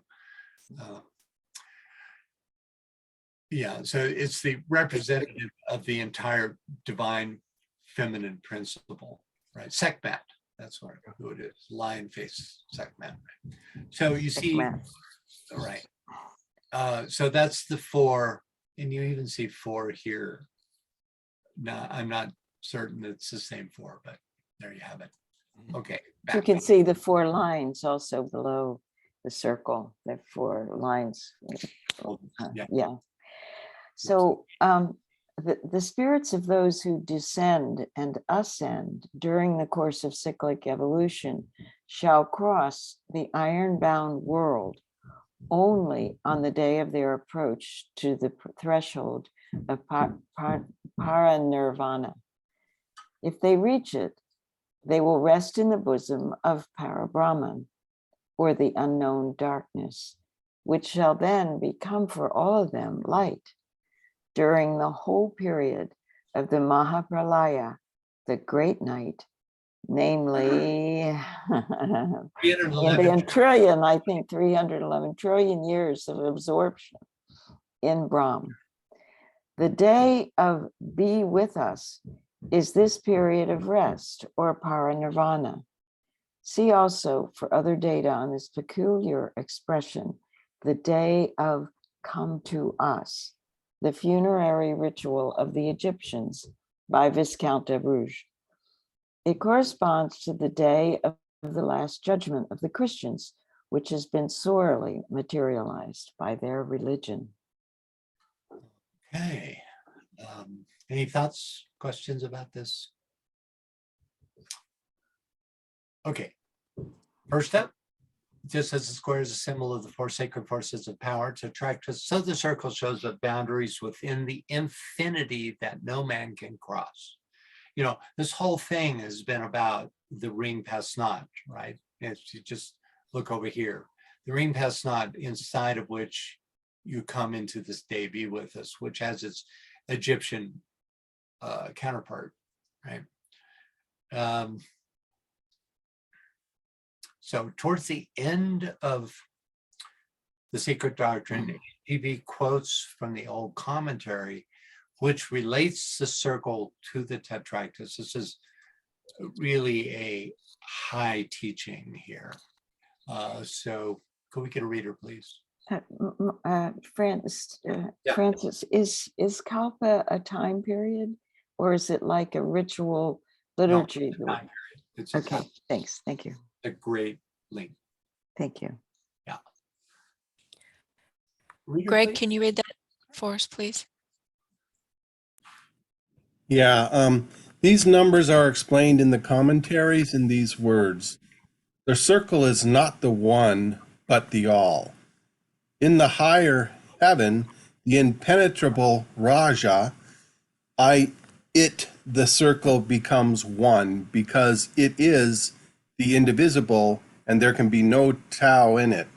Yeah, so it's the representative of the entire divine feminine principle, right? Sekhmet, that's who it is, lion face Sekhmet. Right? So you see, right. So that's the four, and you even see four here. Now, I'm not certain it's the same four, but there you have it. Okay. You can see the four lines also below the circle, the four lines. Yeah. So the spirits of those who descend and ascend during the course of cyclic evolution shall cross the iron-bound world only on the day of their approach to the threshold of paranirvana. If they reach it, they will rest in the bosom of Parabrahman, or the unknown darkness, which shall then become for all of them light during the whole period of the Mahapralaya, the great night, namely in trillion, I think 311 trillion years of absorption in Brahm. The day of be with us is this period of rest or paranirvana. See also for other data on this peculiar expression, the day of come to us, the funerary ritual of the Egyptians by Viscount de Bruges. It corresponds to the day of the last judgment of the Christians, which has been sorely materialized by their religion. Okay. Any thoughts, questions about this? Okay. First up, just as the square is a symbol of the four sacred forces of power to attract us, so the circle shows the boundaries within the infinity that no man can cross. You know, this whole thing has been about the ring Pasnat, right? If you just look over here, the ring Pasnat, inside of which you come into this day be with us, which has its Egyptian counterpart, right? So towards the end of the Secret Doctrine, he quotes from the old commentary, which relates the circle to the Tetractys. This is really a high teaching here. So could we get a reader, please? Francis, is Kalpa a time period, or is it like a ritual liturgy? It's Okay, thanks. Thank you. a great link. Thank you. Reader, Greg, please. can you read that for us, please? Yeah, these numbers are explained in the commentaries in these words. The circle is not the one, but the all. In the higher heaven, the impenetrable Raja, the circle becomes one because it is the indivisible and there can be no Tao in it.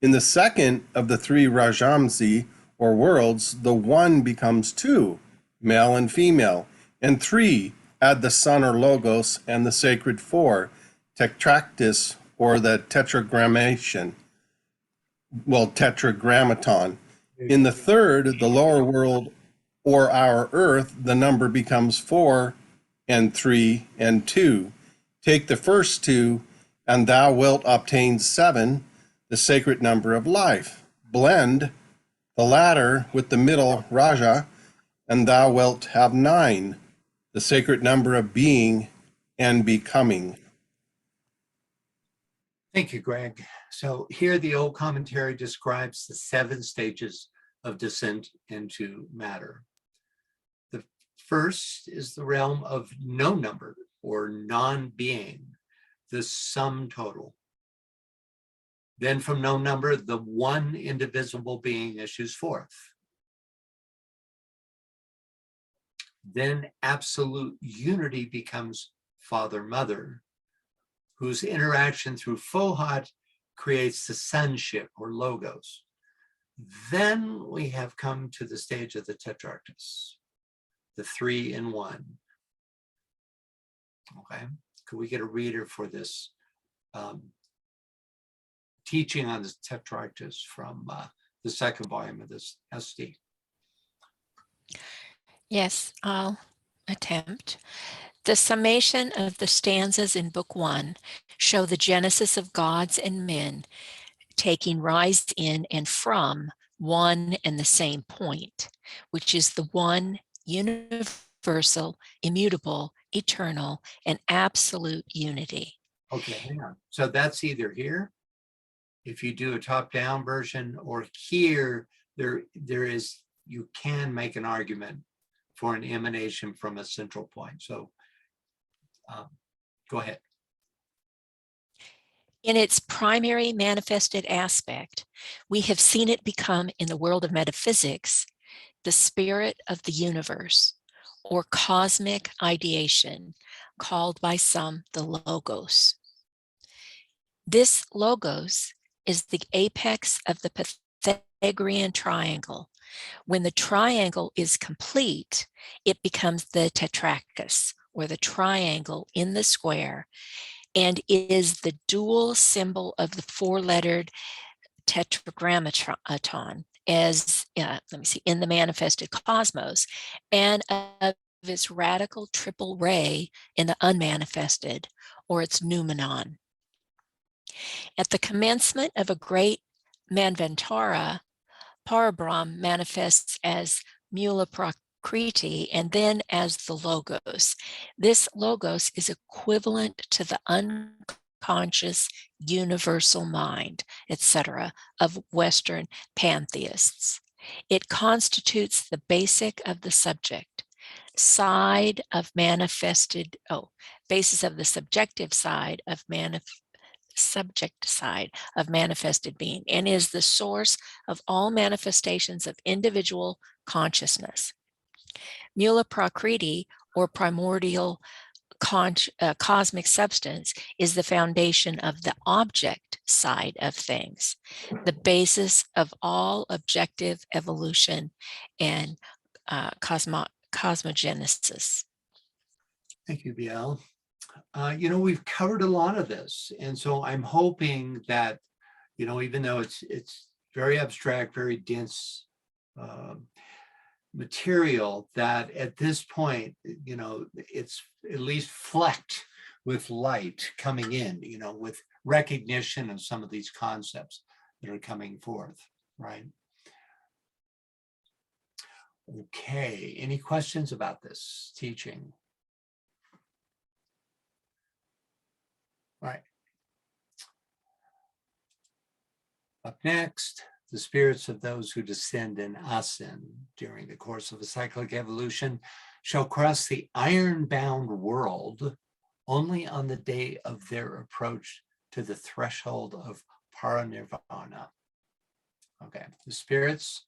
In the second of the three Rajamsi, or worlds, the one becomes two, male and female, and three, add the sun or logos and the sacred four, tetractys, or the tetragrammaton. In the third, the lower world, or our earth, the number becomes 4 and 3 and 2. Take the first two, and thou wilt obtain 7, the sacred number of life. Blend the latter with the middle Raja, and thou wilt have 9, the sacred number of being and becoming. Thank you, Greg. So here the old commentary describes the 7 stages of descent into matter. The first is the realm of no number or non-being, the sum total. Then from no number, the one indivisible being issues forth. Then absolute unity becomes father-mother, whose interaction through Fohat creates the sonship or logos. Then we have come to the stage of the tetrarchus, the 3 in 1. Okay, could we get a reader for this teaching on the tetrarchus from the second volume of this SD? Yes, I'll attempt. The summation of the stanzas in Book 1 show the genesis of gods and men taking rise in and from one and the same point, which is the one universal, immutable, eternal, and absolute unity. Okay, hang on. So that's either here, if you do a top-down version, or here, there is, you can make an argument for an emanation from a central point. So go ahead. In its primary manifested aspect, we have seen it become, in the world of metaphysics, the spirit of the universe, or cosmic ideation, called by some the logos. This logos is the apex of the Pythagorean triangle. When the triangle is complete, it becomes the tetrarchus, or the triangle in the square, and is the dual symbol of the 4-lettered tetragrammaton, as in the manifested cosmos, and of its radical triple ray in the unmanifested, or its noumenon. At the commencement of a great manvantara, Parabrahm manifests as Mula Prakriti and then as the Logos. This Logos is equivalent to the unconscious universal mind, etc., of Western pantheists. It constitutes the basic of the subject side of manifested, basis of the subjective side of subject side of manifested being, and is the source of all manifestations of individual consciousness. Mula Prakriti, or primordial cosmic substance, is the foundation of the object side of things, the basis of all objective evolution and cosmogenesis. Thank you, Biel. We've covered a lot of this, and so I'm hoping that, even though it's very abstract, very dense material, that at this point, it's at least flecked with light coming in, with recognition of some of these concepts that are coming forth, right? Okay, any questions about this teaching? All right. Up next, the spirits of those who descend and ascend during the course of a cyclic evolution shall cross the iron-bound world only on the day of their approach to the threshold of paranirvana. Okay, the spirits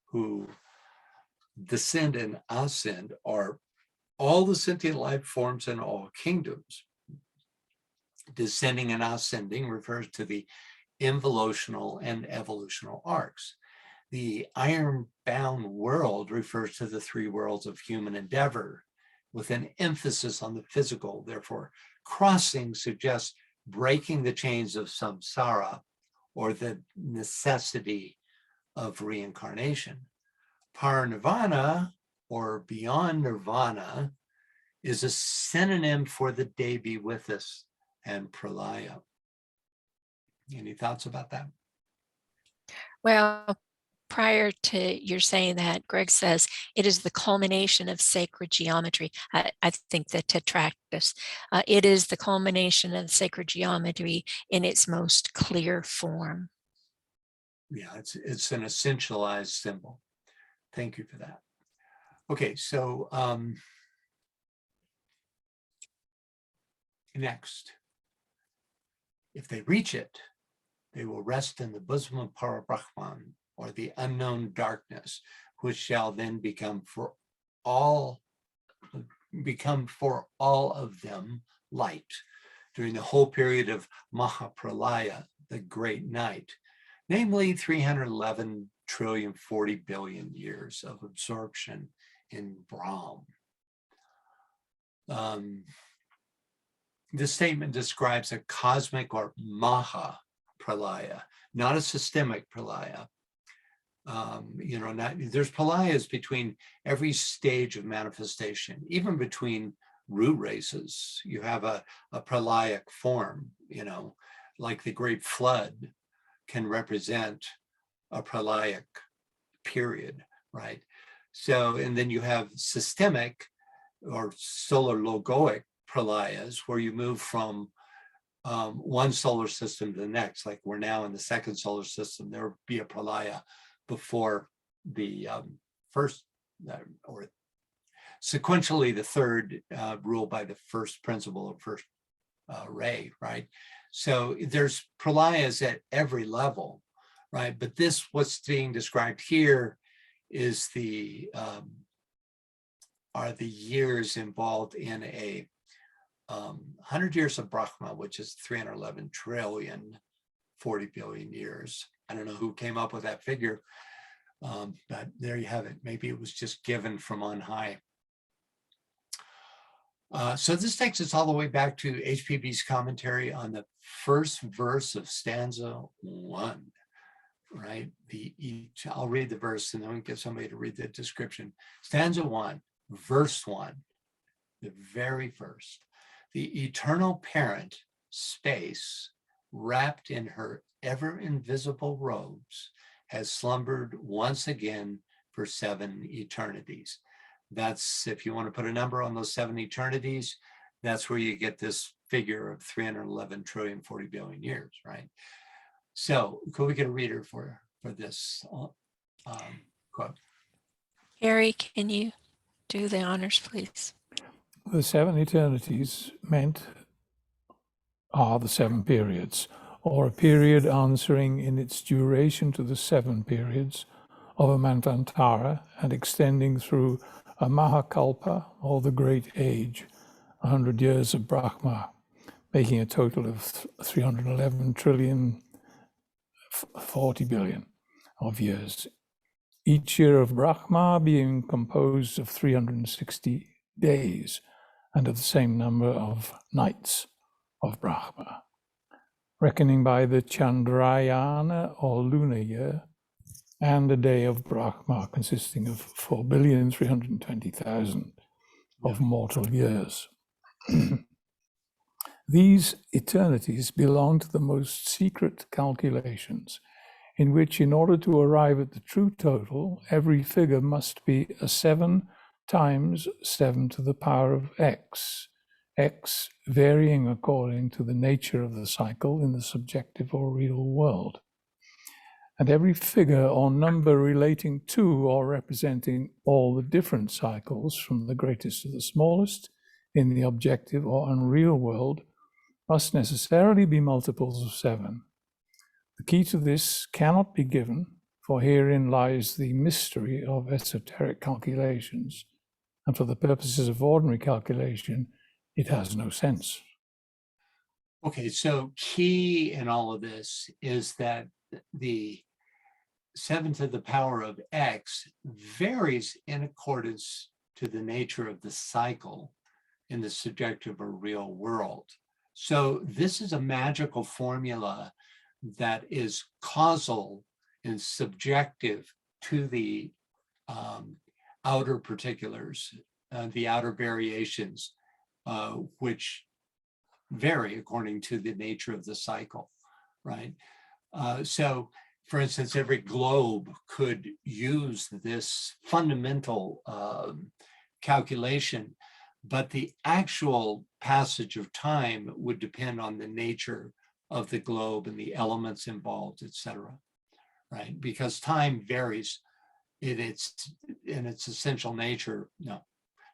who descend and ascend are all the sentient life forms in all kingdoms. Descending and ascending refers to the involutional and evolutional arcs. The iron-bound world refers to the three worlds of human endeavor, with an emphasis on the physical. Therefore, crossing suggests breaking the chains of samsara, or the necessity of reincarnation. Paranirvana, or beyond nirvana, is a synonym for the day be with us and pralaya. Any thoughts about that? Well, prior to your saying that, Greg says it is the culmination of sacred geometry. I think the Tetractys. It is the culmination of sacred geometry in its most clear form. Yeah, it's an essentialized symbol. Thank you for that. Okay, so next, if they reach it, they will rest in the bosom of Parabrahman, or the unknown darkness, which shall then become for all of them light during the whole period of Mahapralaya, the great night, namely 311 trillion 40 billion years of absorption in Brahm. This statement describes a cosmic or Maha Pralaya, not a systemic Pralaya. There's Pralayas between every stage of manifestation, even between root races. You have a Pralayic form, like the Great Flood can represent a Pralayic period, right? So, and then you have systemic or solar logoic Pralayas, where you move from one solar system to the next. Like we're now in the second solar system, there would be a pralaya before the first, or sequentially the third, ruled by the first principle of first ray, right? So there's pralayas at every level, right? But this, what's being described here, is are the years involved in a 100 years of Brahma, which is 311 trillion 40 billion years. I don't know who came up with that figure, but there you have it. Maybe it was just given from on high. So this takes us all the way back to HPB's commentary on the first verse of stanza 1, right? I'll read the verse and then we can get somebody to read the description. Stanza 1, verse 1, the very first. The eternal parent, space, wrapped in her ever invisible robes, has slumbered once again for 7 eternities. That's, if you want to put a number on those 7 eternities, that's where you get this figure of 311 trillion 40 billion years, right? So could we get a reader for this quote? Harry, can you do the honors, please? The 7 eternities are the 7 periods, or a period answering in its duration to the 7 periods of a Manvantara and extending through a Mahakalpa, or the Great Age, 100 years of Brahma, making a total of 311 trillion 40 billion of years. Each year of Brahma being composed of 360 days and of the same number of nights of Brahma. Reckoning by the Chandrayana or lunar year, and a day of Brahma consisting of 4,320,000 of mortal years. These eternities belong to the most secret calculations, in which, in order to arrive at the true total, every figure must be a 7 times 7 to the power of x, X varying according to the nature of the cycle in the subjective or real world. And every figure or number relating to or representing all the different cycles from the greatest to the smallest in the objective or unreal world must necessarily be multiples of 7. The key to this cannot be given, for herein lies the mystery of esoteric calculations, and for the purposes of ordinary calculation, it has no sense. Okay, so key in all of this is that the 7 to the power of X varies in accordance to the nature of the cycle in the subjective or real world. So this is a magical formula that is causal and subjective to the outer particulars, the outer variations, which vary according to the nature of the cycle, right? So, for instance, every globe could use this fundamental calculation, but the actual passage of time would depend on the nature of the globe and the elements involved, et cetera, right? Because time varies in its essential nature. No,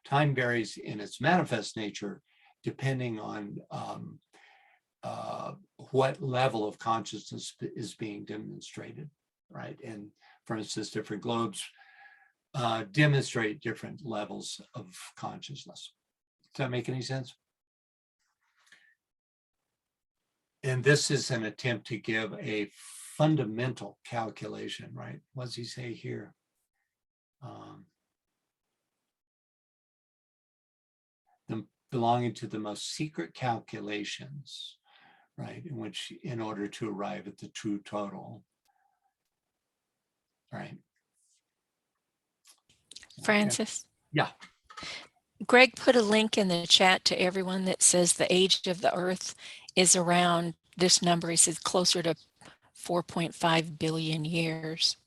time varies in its manifest nature depending on what level of consciousness is being demonstrated, right? And for instance, different globes demonstrate different levels of consciousness. Does that make any sense? And this is an attempt to give a fundamental calculation, right? What does he say here? Belonging to the most secret calculations, right? In order to arrive at the true total, right? Francis? Yeah. Greg put a link in the chat to everyone that says the age of the Earth is around this number. He says closer to 4.5 billion years.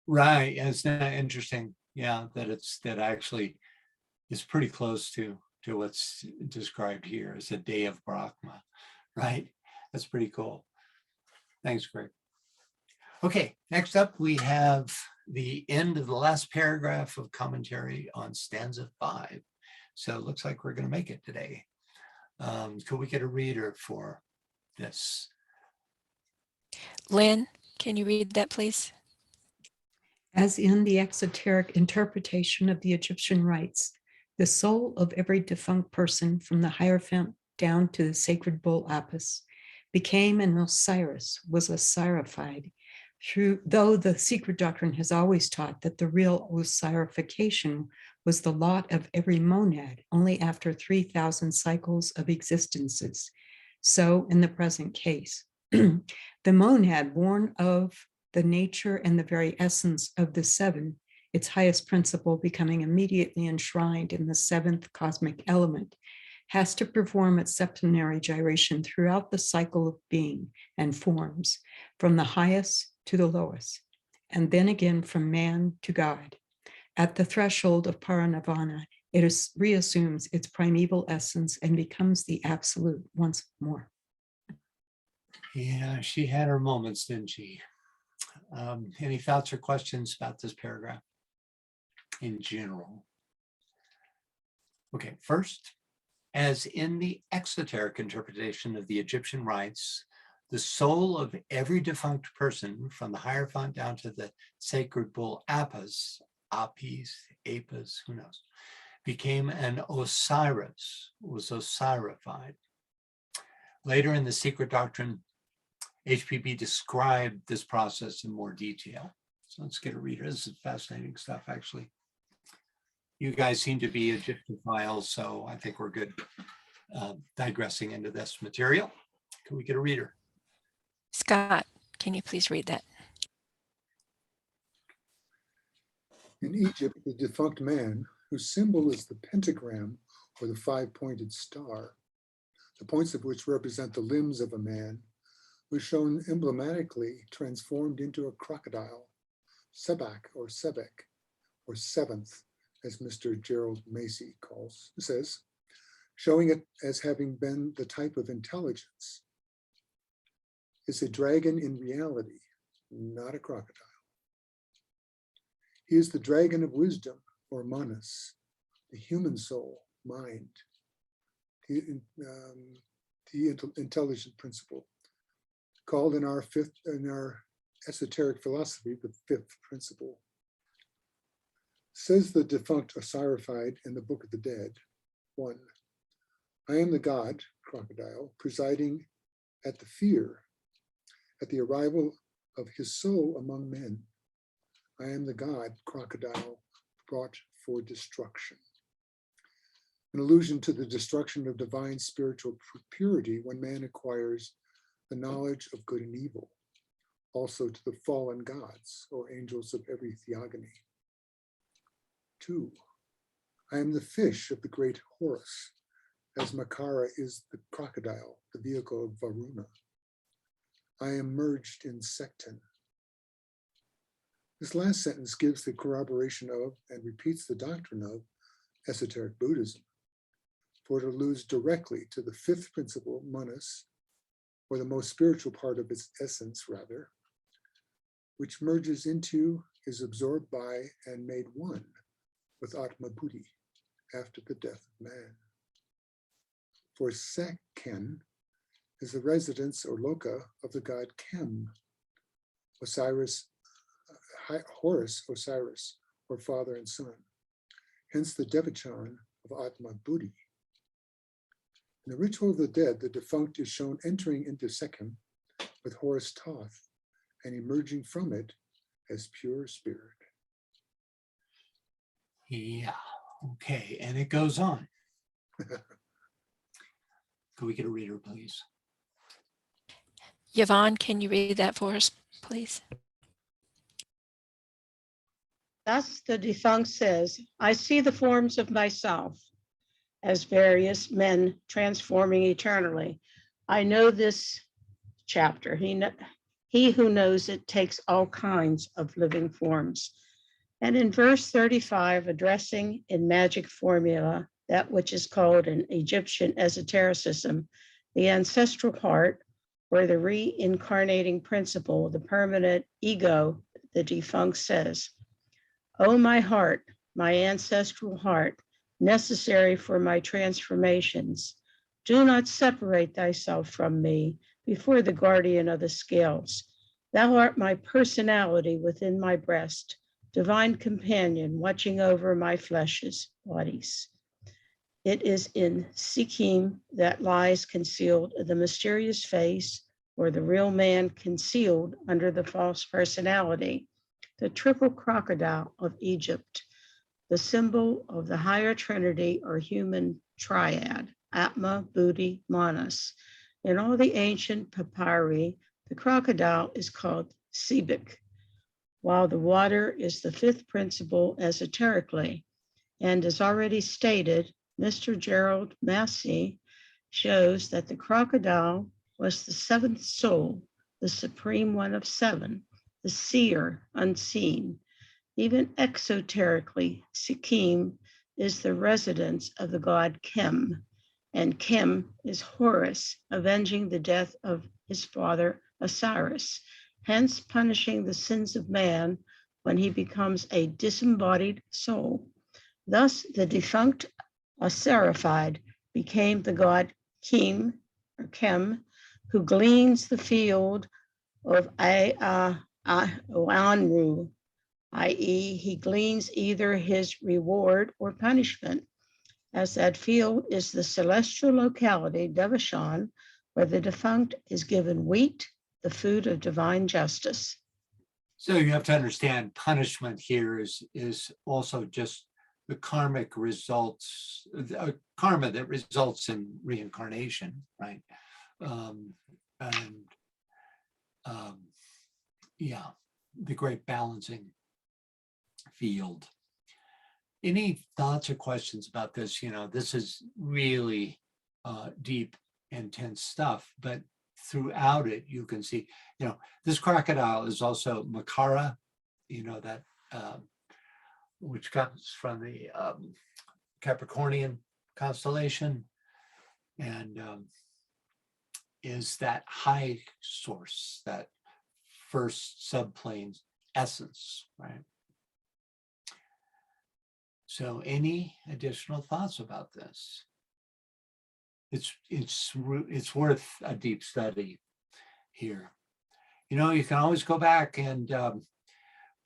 Right. And it's interesting, yeah, that actually is pretty close to what's described here as a day of Brahma, right? That's pretty cool. Thanks, Greg. Okay, next up we have the end of the last paragraph of commentary on stanza 5. So it looks like we're going to make it today. Could we get a reader for this? Lynn, can you read that, please? As in the exoteric interpretation of the Egyptian rites, the soul of every defunct person from the Hierophant down to the sacred bull Apis became an Osiris, was Osirified, though the secret doctrine has always taught that the real Osirification was the lot of every monad only after 3,000 cycles of existences. So in the present case, the monad born of the nature and the very essence of the 7, its highest principle becoming immediately enshrined in the 7th cosmic element, has to perform its septenary gyration throughout the cycle of being and forms, from the highest to the lowest, and then again from man to God. At the threshold of parinirvana, it reassumes its primeval essence and becomes the absolute once more. Yeah, she had her moments, didn't she? Any thoughts or questions about this paragraph in general? Okay, first, as in the exoteric interpretation of the Egyptian rites, the soul of every defunct person from the Hierophant down to the sacred bull Apis, who knows, became an Osiris, was Osirified. Later in the Secret Doctrine, HPB described this process in more detail. So let's get a reader. This is fascinating stuff, actually. You guys seem to be Egyptophiles, so I think we're good digressing into this material. Can we get a reader? Scott, can you please read that? In Egypt, the defunct man, whose symbol is the pentagram or the 5-pointed star, the points of which represent the limbs of a man, was shown emblematically transformed into a crocodile, Sebak or Sebek, or 7th, as Mr. Gerald Macy says, showing it as having been the type of intelligence, is a dragon in reality, not a crocodile. He is the dragon of wisdom, or manas, the human soul, mind, the intelligent principle, called in our esoteric philosophy, the fifth principle. Says the defunct Osirified in the Book of the Dead, 1. I am the god, crocodile, presiding at the fear, at the arrival of his soul among men. I am the god, crocodile, brought for destruction. An allusion to the destruction of divine spiritual purity when man acquires the knowledge of good and evil, also to the fallen gods or angels of every theogony. 2. I am the fish of the great Horus, as Makara is the crocodile, the vehicle of Varuna. I am merged in Sekten. This last sentence gives the corroboration of and repeats the doctrine of esoteric Buddhism, for it alludes directly to the fifth principle, manas, or the most spiritual part of its essence, rather, which merges into, is absorbed by, and made one with Atma Buddhi after the death of man. For Sekten is the residence or loka of the god Kem, Horus, Osiris, or father and son, hence the Devachan of Atma Buddhi. In the ritual of the dead, the defunct is shown entering into Sekhem with Horus Toth and emerging from it as pure spirit. Yeah, okay, and it goes on. Could we get a reader, please? Yvonne, can you read that for us, please? Thus the defunct says, I see the forms of myself as various men transforming eternally. I know this chapter. He who knows it takes all kinds of living forms. And in verse 35, addressing in magic formula that which is called in Egyptian esotericism, the ancestral heart, or the reincarnating principle, the permanent ego, the defunct says, O my heart, my ancestral heart, necessary for my transformations, do not separate thyself from me before the guardian of the scales. Thou art my personality within my breast, divine companion watching over my flesh's bodies. It is in Sikkim that lies concealed the mysterious face, or the real man concealed under the false personality, the triple crocodile of Egypt, the symbol of the higher trinity or human triad, Atma, Buddhi, Manas. In all the ancient papyri, the crocodile is called Sebek, while the water is the fifth principle esoterically. And as already stated, Mr. Gerald Massey shows that the crocodile was the seventh soul, the supreme one of seven, the seer unseen. Even exoterically, Sikkim is the residence of the god Kem, and Kem is Horus, avenging the death of his father Osiris, hence punishing the sins of man when he becomes a disembodied soul. Thus, the defunct Osirified became the god Kim, or Kem, who gleans the field of Anru, i.e., he gleans either his reward or punishment, as that field is the celestial locality, Devachan, where the defunct is given wheat, the food of divine justice. So you have to understand punishment here is also just the karmic results, karma that results in reincarnation, right? Yeah, the great balancing field. Any thoughts or questions about this? You know, this is really deep, intense stuff, but throughout it, you can see, you know, this crocodile is also Makara, you know, that which comes from the Capricornian constellation, and is that high source, that first subplane essence, right? So any additional thoughts about this? It's worth a deep study here. You know, you can always go back and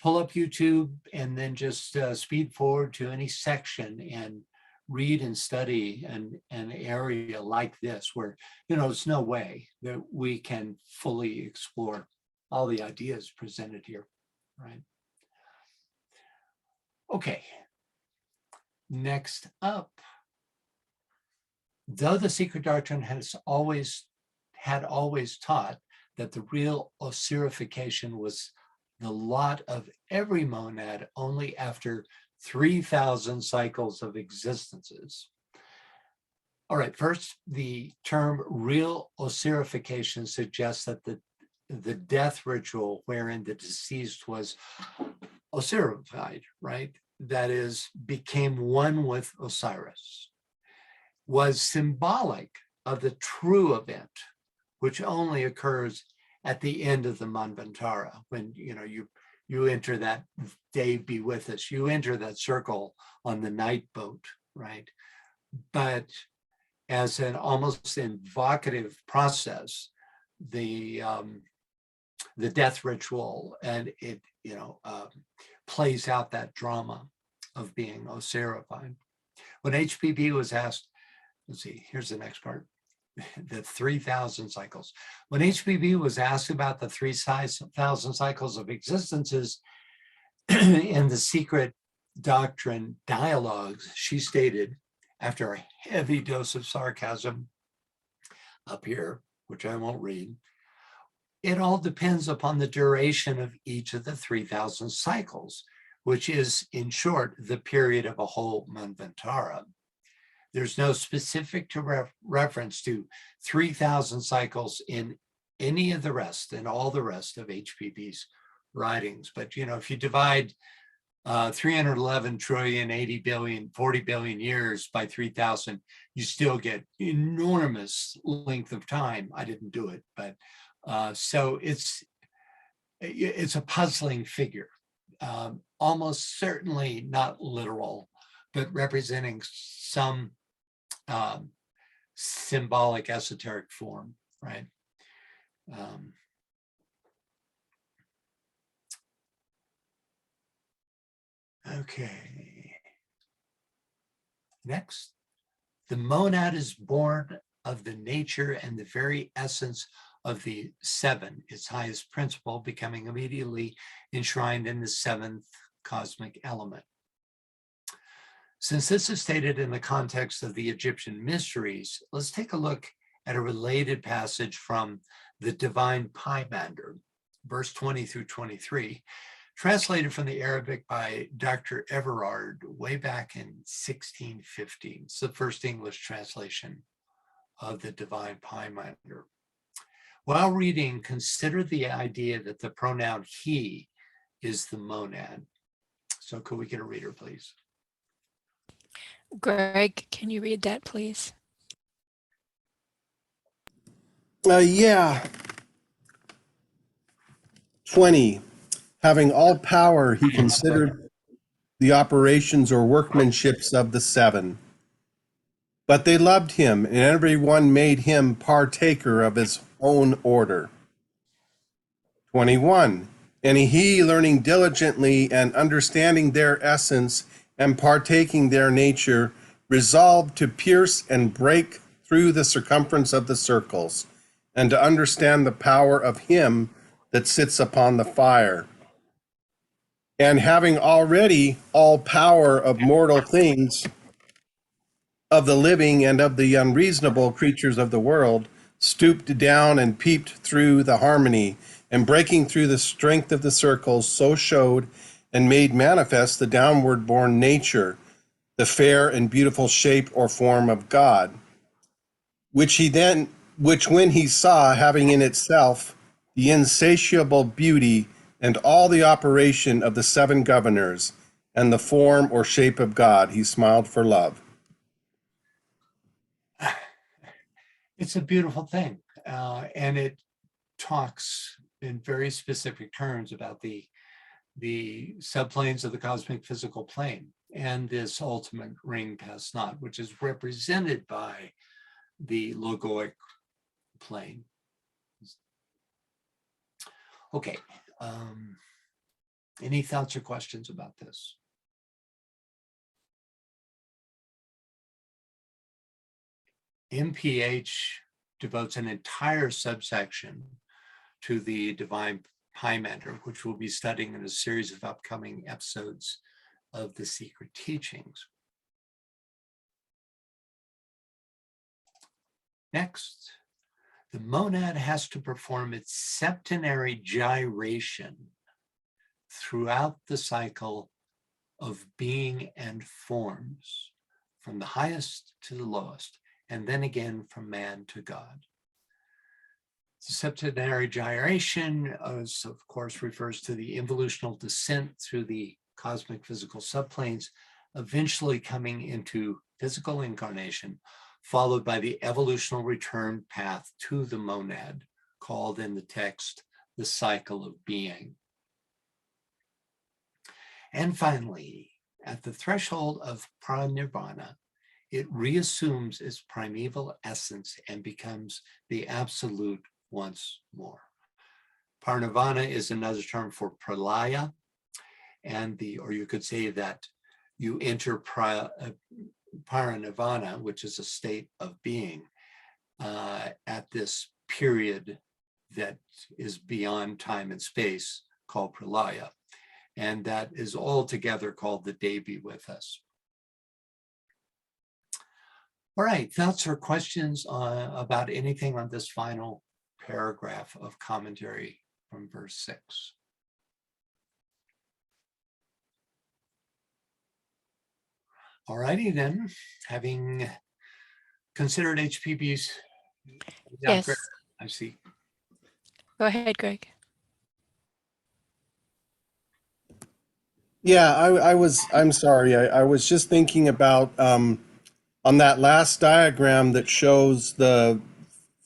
pull up YouTube and then just speed forward to any section and read and study an area like this where, you know, there's no way that we can fully explore all the ideas presented here, right? Okay, next up. Though the Secret Doctrine had always taught that the real ossirification was the lot of every monad only after 3,000 cycles of existences. All right, first, the term real ossirification suggests that the death ritual wherein the deceased was ossirified, right? That is, became one with Osiris, was symbolic of the true event, which only occurs at the end of the Manvantara, when, you know, you enter that day be with us, you enter that circle on the night boat, right? But as an almost invocative process, the death ritual, and it, you know, plays out that drama of being ossirified. When HPB was asked, let's see, here's the next part, the 3,000 cycles. When HPB was asked about the 3,000 cycles of existences in the Secret Doctrine dialogues, she stated, after a heavy dose of sarcasm up here, which I won't read, it all depends upon the duration of each of the 3,000 cycles, which is, in short, the period of a whole Manvantara. There's no specific reference to 3,000 cycles in any of the rest and all the rest of HPB's writings. But, you know, if you divide 311 trillion, 80 billion, 40 billion years by 3,000, you still get enormous length of time. I didn't do it, but so it's a puzzling figure, almost certainly not literal, but representing some symbolic esoteric form, right? Okay. Next, the monad is born of the nature and the very essence of the seven, its highest principle, becoming immediately enshrined in the seventh cosmic element. Since this is stated in the context of the Egyptian mysteries, let's take a look at a related passage from the Divine Pymander, verse 20 through 23, translated from the Arabic by Dr. Everard way back in 1615. It's the first English translation of the Divine Pymander. While reading, consider the idea that the pronoun he is the monad. So could we get a reader, please? Greg, can you read that, please? Yeah. 20. Having all power, he considered the operations or workmanships of the seven. But they loved him, and everyone made him partaker of his own order. 21. And he, learning diligently and understanding their essence and partaking their nature, resolved to pierce and break through the circumference of the circles, and to understand the power of him that sits upon the fire. And having already all power of mortal things, of the living and of the unreasonable creatures of the world, stooped down and peeped through the harmony, and breaking through the strength of the circles, so showed and made manifest the downward born nature, the fair and beautiful shape or form of God, which when he saw, having in itself the insatiable beauty and all the operation of the seven governors, and the form or shape of God. He smiled for love. It's a beautiful thing. And it talks in very specific terms about the subplanes of the cosmic physical plane and this ultimate ring past naught, which is represented by the logoic plane. Okay. Any thoughts or questions about this? MPH devotes an entire subsection to the divine Pymander, which we'll be studying in a series of upcoming episodes of the Secret Teachings. Next, the monad has to perform its septenary gyration throughout the cycle of being and forms, from the highest to the lowest, and then again from man to God. The septenary gyration, of course, refers to the involutional descent through the cosmic physical subplanes, eventually coming into physical incarnation, followed by the evolutional return path to the monad, called in the text the cycle of being. And finally, at the threshold of paranirvana, it reassumes its primeval essence and becomes the absolute once more. Paranirvana is another term for pralaya, and or you could say that you enter paranirvana, which is a state of being, at this period that is beyond time and space, called pralaya, and that is altogether called the day be with us. All right, thoughts or questions about anything on this final paragraph of commentary from verse 6? All righty then, having considered HPB's, Yes. I see. Go ahead, Greg. Yeah, I'm sorry. I was just thinking about on that last diagram that shows the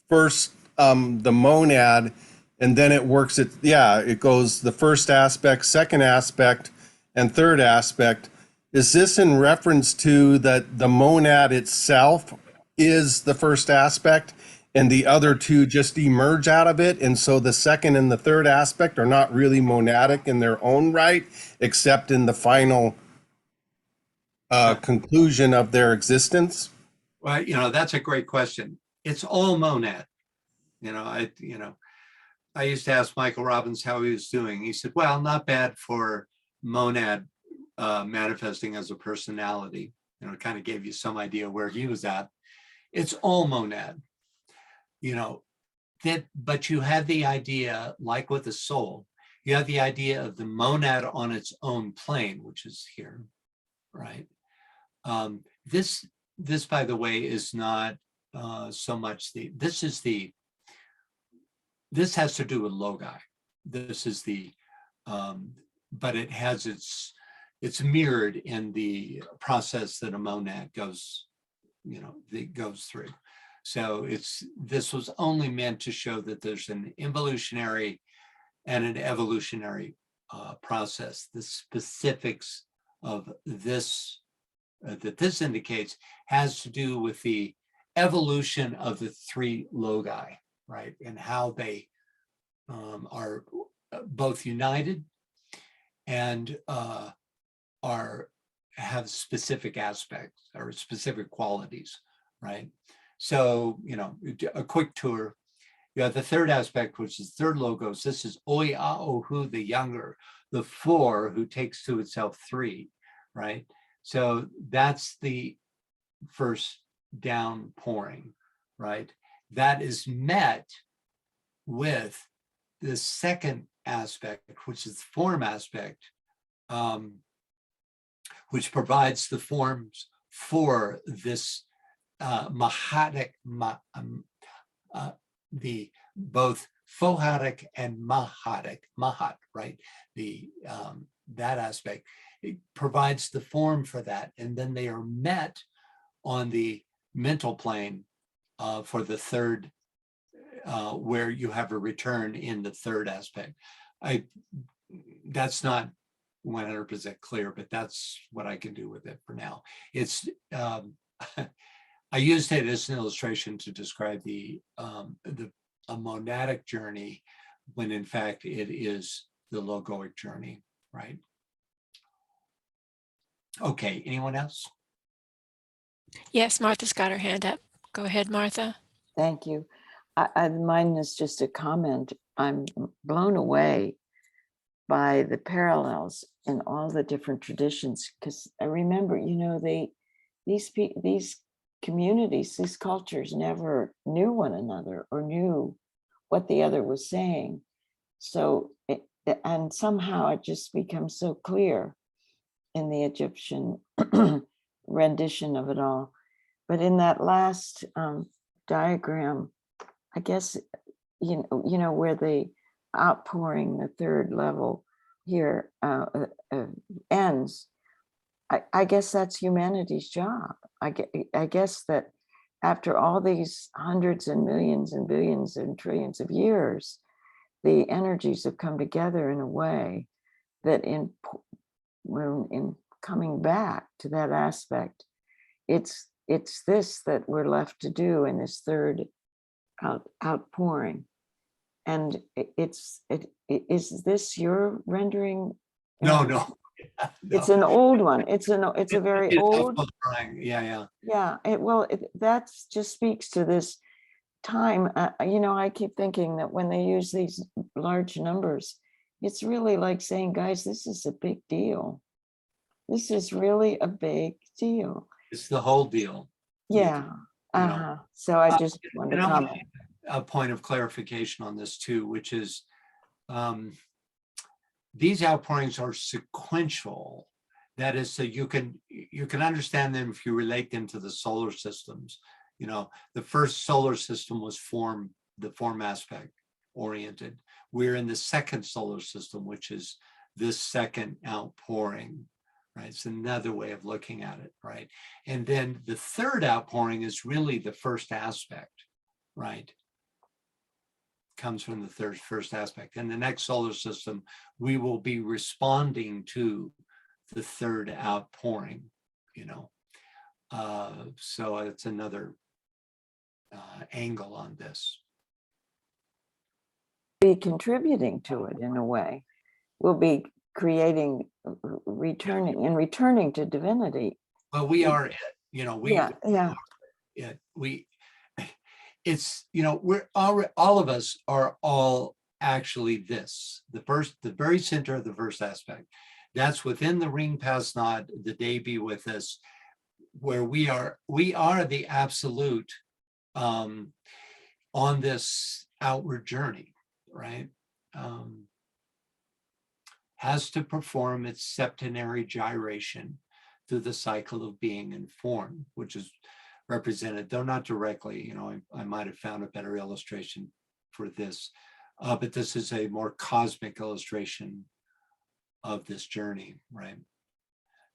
first, the monad, and then it works it, it goes the first aspect, second aspect, and third aspect. Is this in reference to that the monad itself is the first aspect and the other two just emerge out of it? And so the second and the third aspect are not really monadic in their own right, except in the final conclusion of their existence? Well, that's a great question. It's all monad. I used to ask Michael Robbins how he was doing. He said, well, not bad for monad manifesting as a personality. It kind of gave you some idea where he was at. It's all monad, but you have the idea, like with the soul, you have the idea of the monad on its own plane, which is here, right? This, by the way, is not so much this has to do with logi. This is but it has it's mirrored in the process that a monad goes through. So this was only meant to show that there's an involutionary and an evolutionary process. The specifics of this that this indicates has to do with the evolution of the three logi, right? And how they are both united and have specific aspects or specific qualities, right? So, a quick tour. You have the third aspect, which is third logos. This is Oiaohu, the younger, the four who takes to itself three, right? So that's the first downpouring, right? That is met with the second aspect, which is the form aspect, which provides the forms for this mahatic, the both phohatic and mahatic, right? That aspect. it provides the form for that. And then they are met on the mental plane for the third, where you have a return in the third aspect. That's not 100% clear, but that's what I can do with it for now. It's I used it as an illustration to describe a monadic journey, when in fact it is the logoic journey, right? Okay, anyone else? Yes, Martha's got her hand up. Go ahead, Martha. Thank you. Mine is just a comment. I'm blown away by the parallels in all the different traditions, because I remember, these communities, these cultures never knew one another or knew what the other was saying. So, and somehow it just becomes so clear in the Egyptian rendition of it all. But in that last diagram, I guess, where the outpouring, the third level here ends, I guess that's humanity's job. I guess that after all these hundreds and millions and billions and trillions of years, the energies have come together in a way that in coming back to that aspect, it's this that we're left to do in this third outpouring. And is this your rendering? No. It's an old one. It's a very old. Yeah. Yeah. That just speaks to this time. I keep thinking that when they use these large numbers, it's really like saying, guys, this is a big deal. This is really a big deal. It's the whole deal. Yeah. So I just wanted to comment. A point of clarification on this too, which is these outpourings are sequential. That is, so you can understand them if you relate them to the solar systems. The first solar system was the form aspect oriented. We're in the second solar system, which is this second outpouring, right? It's another way of looking at it, right? And then the third outpouring is really the first aspect, right? Comes from the first aspect. In the next solar system, we will be responding to the third outpouring, so it's another angle on this. Be contributing to it in a way. We'll be creating, returning to divinity. Well, we are it, it's, we're all of us are all actually this, the very center of the first aspect. That's within the ring past nod, the day be with us, where we are the absolute on this outward journey, right? Has to perform its septenary gyration through the cycle of being and form, which is represented, though not directly, I might have found a better illustration for this, but this is a more cosmic illustration of this journey, right?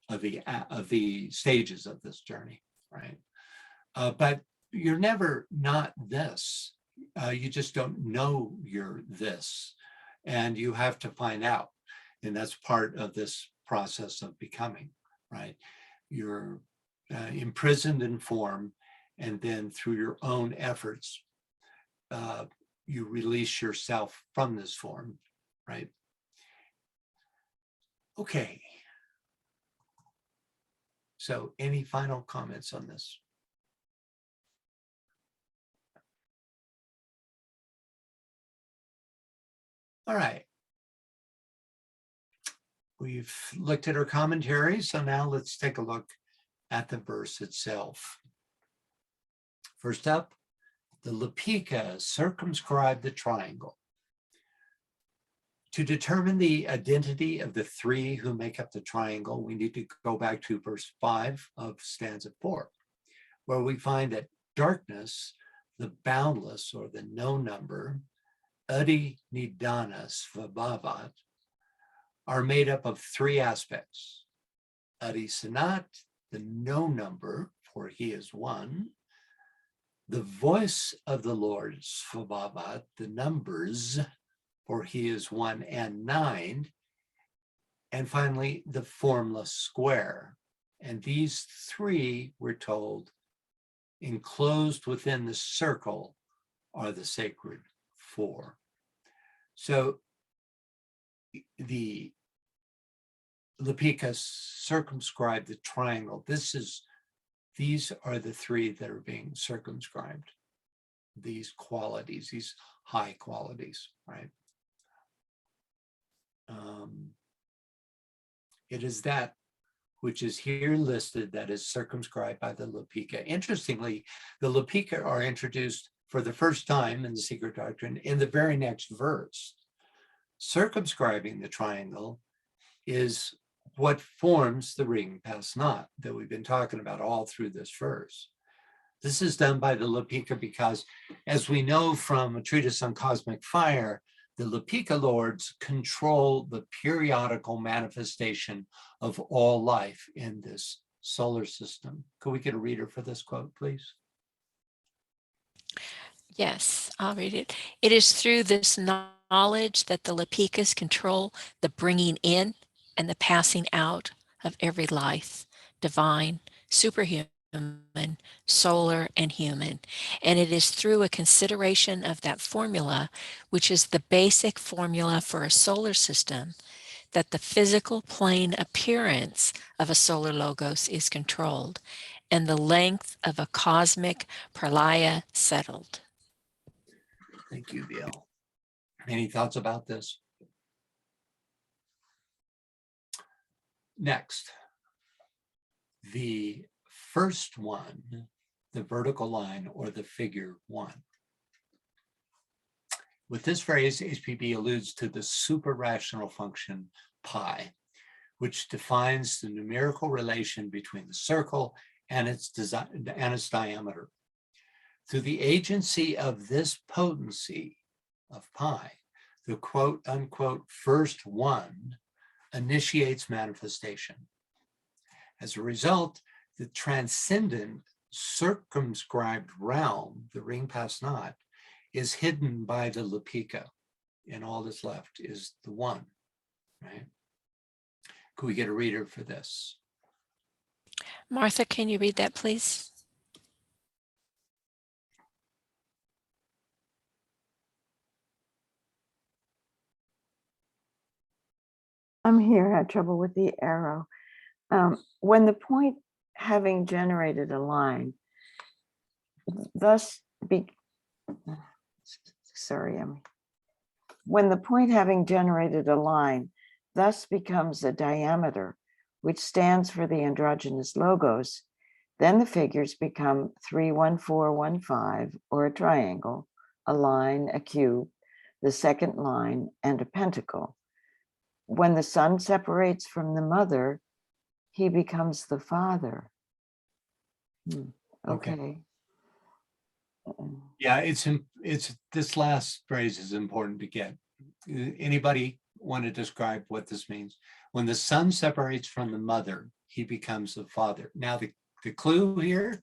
Of the stages of this journey, right? But you're never not this. You just don't know you're this, and you have to find out, and that's part of this process of becoming, right? You're imprisoned in form, and then through your own efforts, you release yourself from this form, right? Okay. So any final comments on this? All right. We've looked at our commentary, so now let's take a look at the verse itself. First up, the Lepika circumscribed the triangle. To determine the identity of the three who make up the triangle, we need to go back to verse 5 of stanza 4, where we find that darkness, the boundless or the no number, Adi Nidana Svabhavat, are made up of three aspects: Arisanat, the no number, for he is one. The voice of the Lord, Svabavat, the numbers, for he is 1 and 9. And finally, the formless square. And these three, we're told, enclosed within the circle are the sacred four. So the Lepika circumscribed the triangle. These are the three that are being circumscribed. These qualities, these high qualities, right? It is that which is here listed that is circumscribed by the Lepika. Interestingly, the Lepika are introduced for the first time in the Secret Doctrine in the very next verse. Circumscribing the triangle is what forms the ring pas not that we've been talking about all through this verse. This is done by the Lepika because, as we know from a treatise on cosmic fire, the Lepika lords control the periodical manifestation of all life in this solar system. Could we get a reader for this quote, please? Yes, I'll read it. It is through this knowledge that the Lepikas control the bringing in and the passing out of every life, divine, superhuman, solar, and human. And it is through a consideration of that formula, which is the basic formula for a solar system, that the physical plane appearance of a solar logos is controlled and the length of a cosmic pralaya settled. Thank you, Bill. Any thoughts about this? Next, the first one, the vertical line or the figure 1. With this phrase, HPB alludes to the super-rational function pi, which defines the numerical relation between the circle and its diameter. Through the agency of this potency of pi, the quote-unquote first one initiates manifestation. As a result, the transcendent circumscribed realm, the ring pas not, is hidden by the Lepika, and all that's left is the one, right? Could we get a reader for this? Martha, can you read that, please? I'm here, had trouble with the arrow. When the point having generated a line, when the point having generated a line, thus becomes a diameter, which stands for the androgynous logos, then the figures become 3, 1, 4, 1, 5, or a triangle, a line, a cube, the second line, and a pentacle. When the son separates from the mother, he becomes the father. Okay. Yeah, it's this last phrase is important to get. Anybody want to describe what this means? When the son separates from the mother, he becomes the father. Now the clue here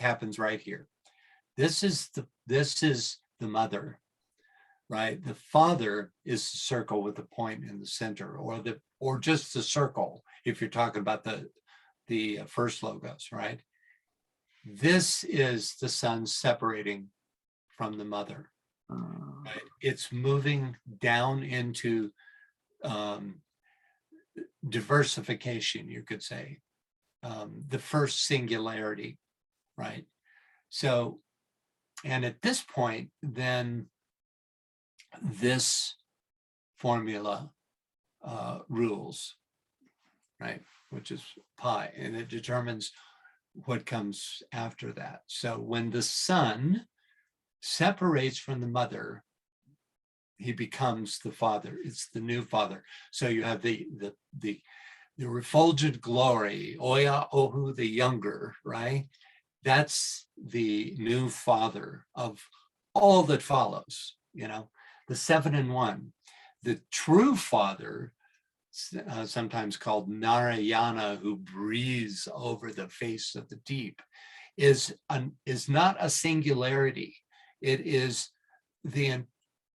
happens right here. This is the mother, right? The father is the circle with the point in the center, or just the circle if you're talking about the first logos, right? This is the son separating from the mother. Right? It's moving down into diversification, you could say, the first singularity, right? So, and at this point, then this formula rules, right? Which is pi, and it determines what comes after that. So when the son separates from the mother, he becomes the father. It's the new father. So you have the refulgent glory, Oya Ohu the younger, right? That's the new father of all that follows, the 7 in 1. The true father sometimes called Narayana, who breathes over the face of the deep, is not a singularity. It is the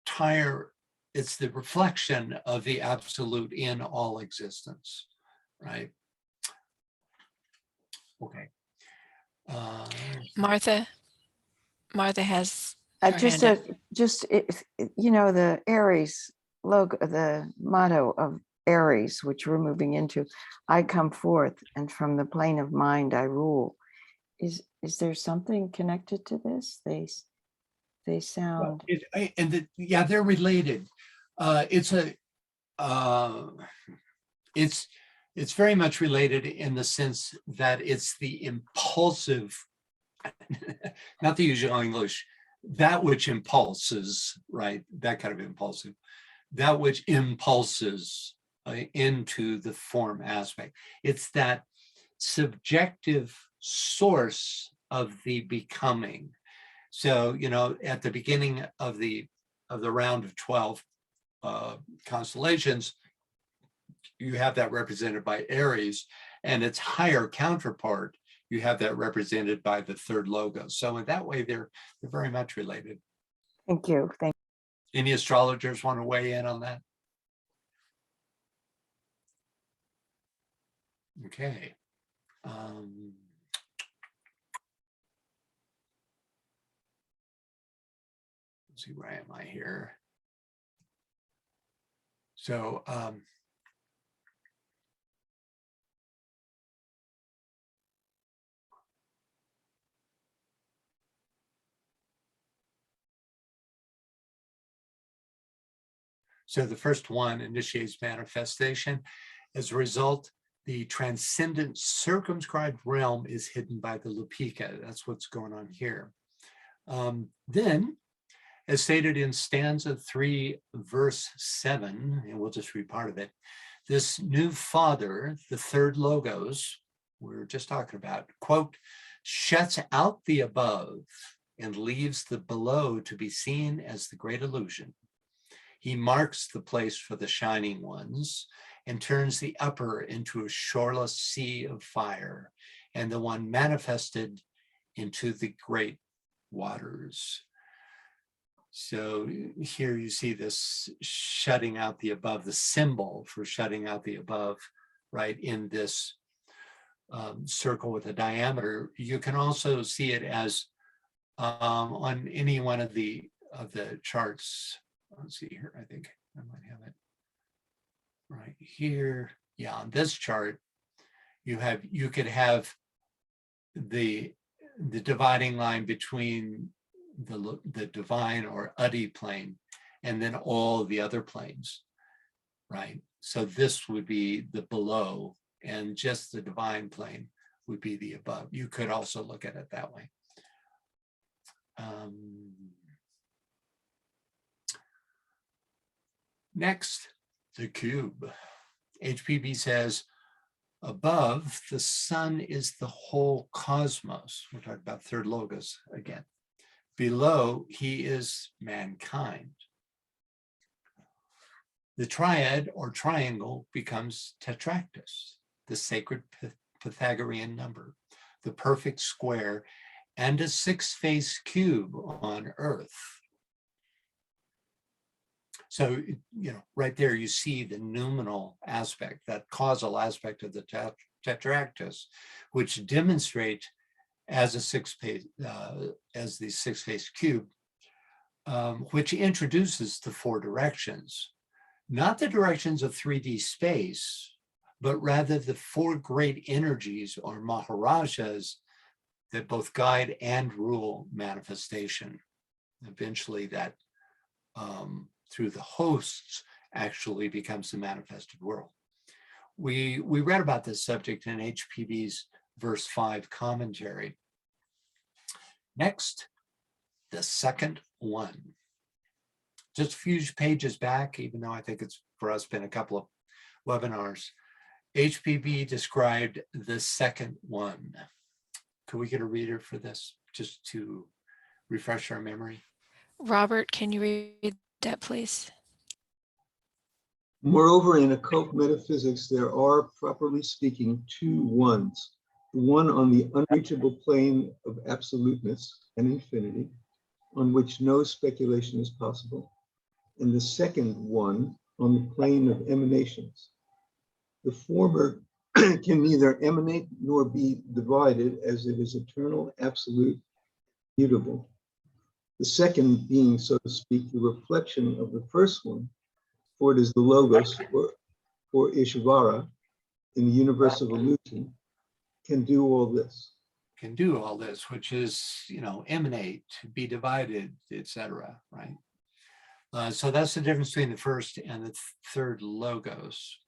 entire, it's the reflection of the absolute in all existence, right? Okay. Martha has her Just hand up. you know, the Aries logo, the motto of Aries, which we're moving into, I come forth and from the plane of mind I rule. Is there something connected to this? They sound. Yeah, they're related. It's very much related in the sense that it's the impulsive, not the usual English, that which impulses, right? That kind of impulsive, that which impulses into the form aspect. It's that subjective source of the becoming. So, you know, at the beginning of the round of 12 constellations, you have that represented by Aries, and its higher counterpart, you have that represented by the third logo. So in that way, they're very much related. Thank you. Any astrologers want to weigh in on that? Okay. Let's see, where am I here? So so the first one initiates manifestation. As a result, the transcendent circumscribed realm is hidden by the Lupika. That's what's going on here. Then, as stated in stanza 3, verse 7, and we'll just read part of it, this new father, the third logos, we were just talking about, quote, shuts out the above and leaves the below to be seen as the great illusion. He marks the place for the shining ones and turns the upper into a shoreless sea of fire, and the one manifested into the great waters. So here you see this shutting out the above, the symbol for shutting out the above, right, in this circle with a diameter. You can also see it as on any one of the charts. Let's see here, I think I might have it right here. Yeah, on this chart, you could have the dividing line between the divine or Adi plane and then all the other planes, right? So this would be the below, and just the divine plane would be the above. You could also look at it that way. Next, the cube. HPB says, above, the sun is the whole cosmos. We're talking about third logos again. Below, he is mankind. The triad or triangle becomes tetractys, the sacred Pythagorean number, the perfect square, and a six-faced cube on Earth. So, you know, right there you see the noumenal aspect, that causal aspect of the tetractys, which demonstrate as a as the six-faced cube, which introduces the four directions, not the directions of 3D space, but rather the four great energies or maharajas that both guide and rule manifestation. Eventually that through the hosts actually becomes the manifested world. We read about this subject in HPB's verse 5 commentary. Next, the second one. Just a few pages back, even though I think it's for us been a couple of webinars, HPB described the second one. Could we get a reader for this just to refresh our memory? Robert, can you read that, please? Moreover, in occult metaphysics, there are, properly speaking, two ones. One on the unreachable plane of absoluteness and infinity, on which no speculation is possible, and the second one on the plane of emanations. The former can neither emanate nor be divided, as it is eternal, absolute, mutable. The second being, so to speak, the reflection of the first one, for it is the Logos, or Ishvara, in the universe of illusion, can do all this. Can do all this, which is, emanate, be divided, etc. Right? So that's the difference between the first and the third logos.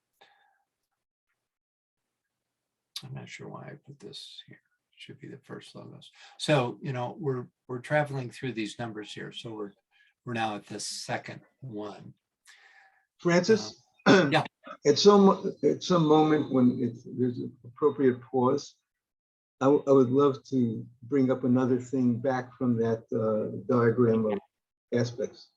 I'm not sure why I put this here. It should be the first logos. So, we're traveling through these numbers here. So we're now at the second one. Francis, yeah. At some moment when there's an appropriate pause, I would love to bring up another thing back from that diagram of aspects.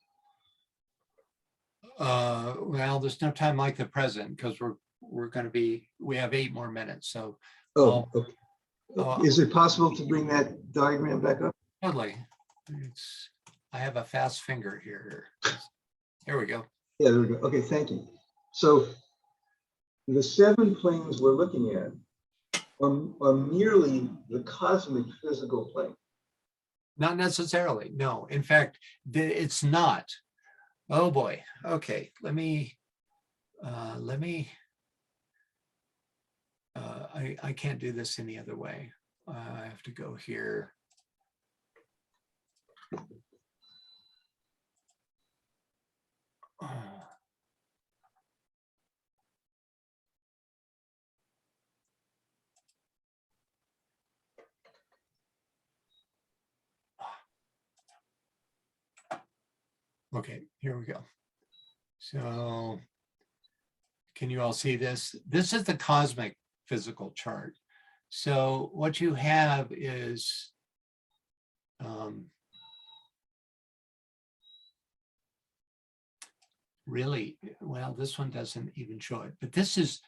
Well, there's no time like the present, because we have 8 more minutes. So okay. Is it possible to bring that diagram back up? Totally. I have a fast finger here. Here we go. Yeah, there we go. Okay, thank you. So the 7 planes we're looking at are merely the cosmic physical plane. Not necessarily. No, in fact, it's not. Oh boy. Okay, let me. I can't do this any other way. I have to go here. Okay, here we go. So can you all see this? This is the cosmic physical chart. So what you have is really, well, this one doesn't even show it, but this is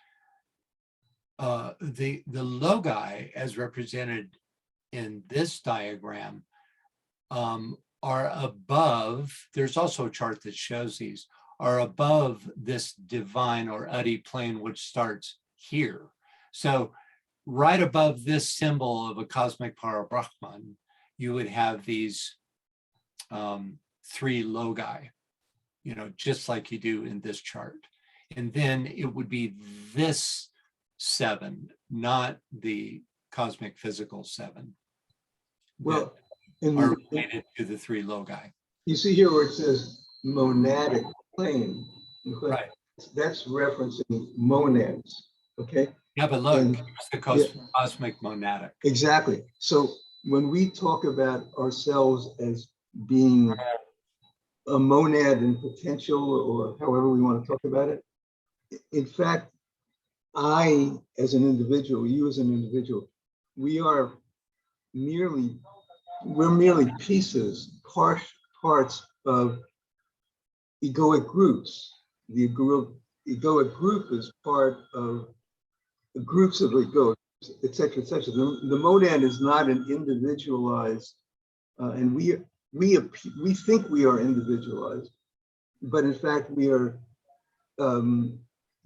the logi as represented in this diagram are above. There's also a chart that shows these are above this divine or Adi plane, which starts here. So right above this symbol of a cosmic Parabrahman, you would have these 3 logi, just like you do in this chart. And then it would be this 7, not the cosmic physical 7. Well, are related to the 3 logi. You see here where it says monadic plane. Right. That's referencing monads. Okay. Yeah, but look, And, it's the cosmic monadic. Exactly. So when we talk about ourselves as being a monad in potential, or however we want to talk about it, in fact, I, as an individual, you as an individual, we're merely pieces, parts of egoic groups. The egoic group is part of the groups of egoic, etc., etc. The monad is not an individualized, and we think we are individualized, but in fact we are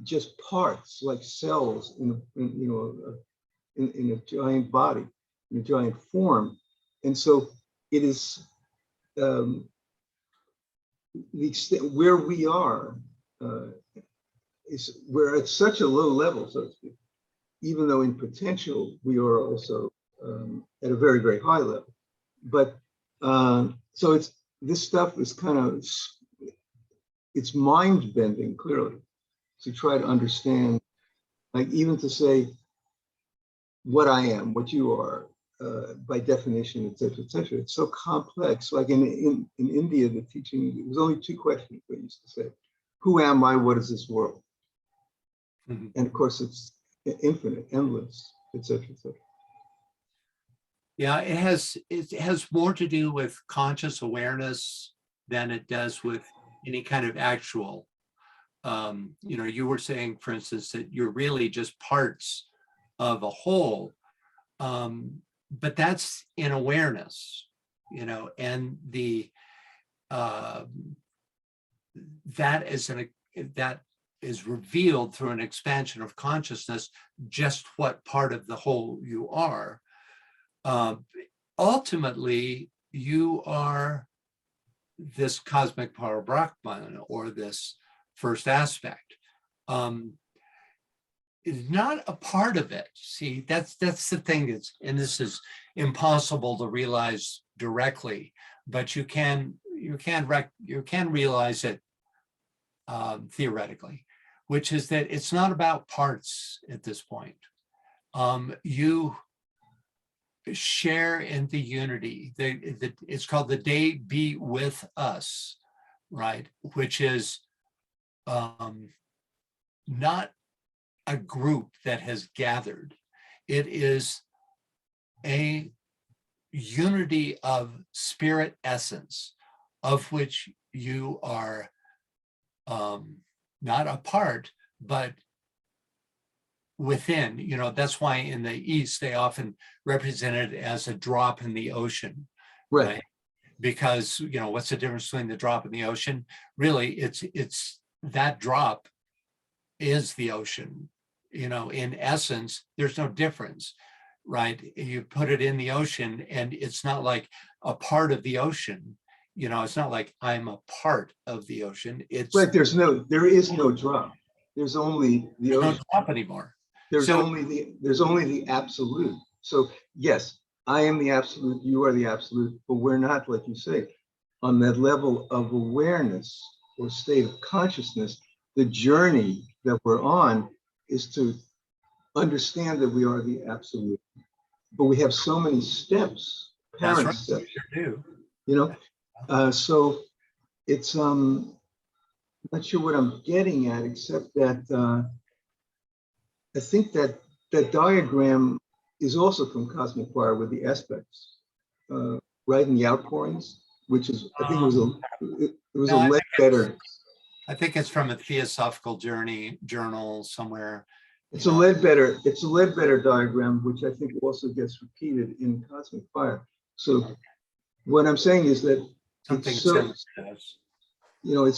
just parts, like cells in a giant body, in a giant form. And so it is the extent where we are is we're at such a low level, so to speak, even though in potential we are also at a very, very high level. But so this stuff is it's mind bending, clearly, to try to understand, like even to say what I am, what you are, by definition, et cetera, et cetera. It's so complex. Like in India, the teaching, it was only 2 questions they used to say. Who am I? What is this world? Mm-hmm. And of course, it's infinite, endless, et cetera, et cetera. Yeah, it has more to do with conscious awareness than it does with any kind of actual you were saying, for instance, that you're really just parts of a whole, but that's in awareness, and that is revealed through an expansion of consciousness, just what part of the whole you are. Ultimately, you are this cosmic power Brahman, or this first aspect. Is not a part of it. See, that's the thing. And this is impossible to realize directly, but you can realize it theoretically, which is that it's not about parts at this point. You share in the unity. It's called the day be with us, right? Which is not a group that has gathered. It is a unity of spirit essence, of which you are not a part, but within. That's why in the East, they often represent it as a drop in the ocean, right? Because, what's the difference between the drop in the ocean? Really, it's that drop is the ocean. In essence, there's no difference, right? You put it in the ocean and it's not like a part of the ocean. It's not like I'm a part of the ocean. It's right. There is no drop. There's only the ocean. No drop anymore. There's only the absolute. So yes, I am the absolute, you are the absolute, but we're not, like you say, on that level of awareness or state of consciousness. The journey that we're on is to understand that we are the absolute. But we have so many steps, parent steps. Sure do. So it's not sure what I'm getting at, except that I think that diagram is also from Cosmic Fire with the aspects, right in the outpourings, which is, I think it was a lead better. I think it's from a Theosophical journal somewhere. It's a Ledbetter diagram, which I think also gets repeated in Cosmic Fire. So what I'm saying is that it's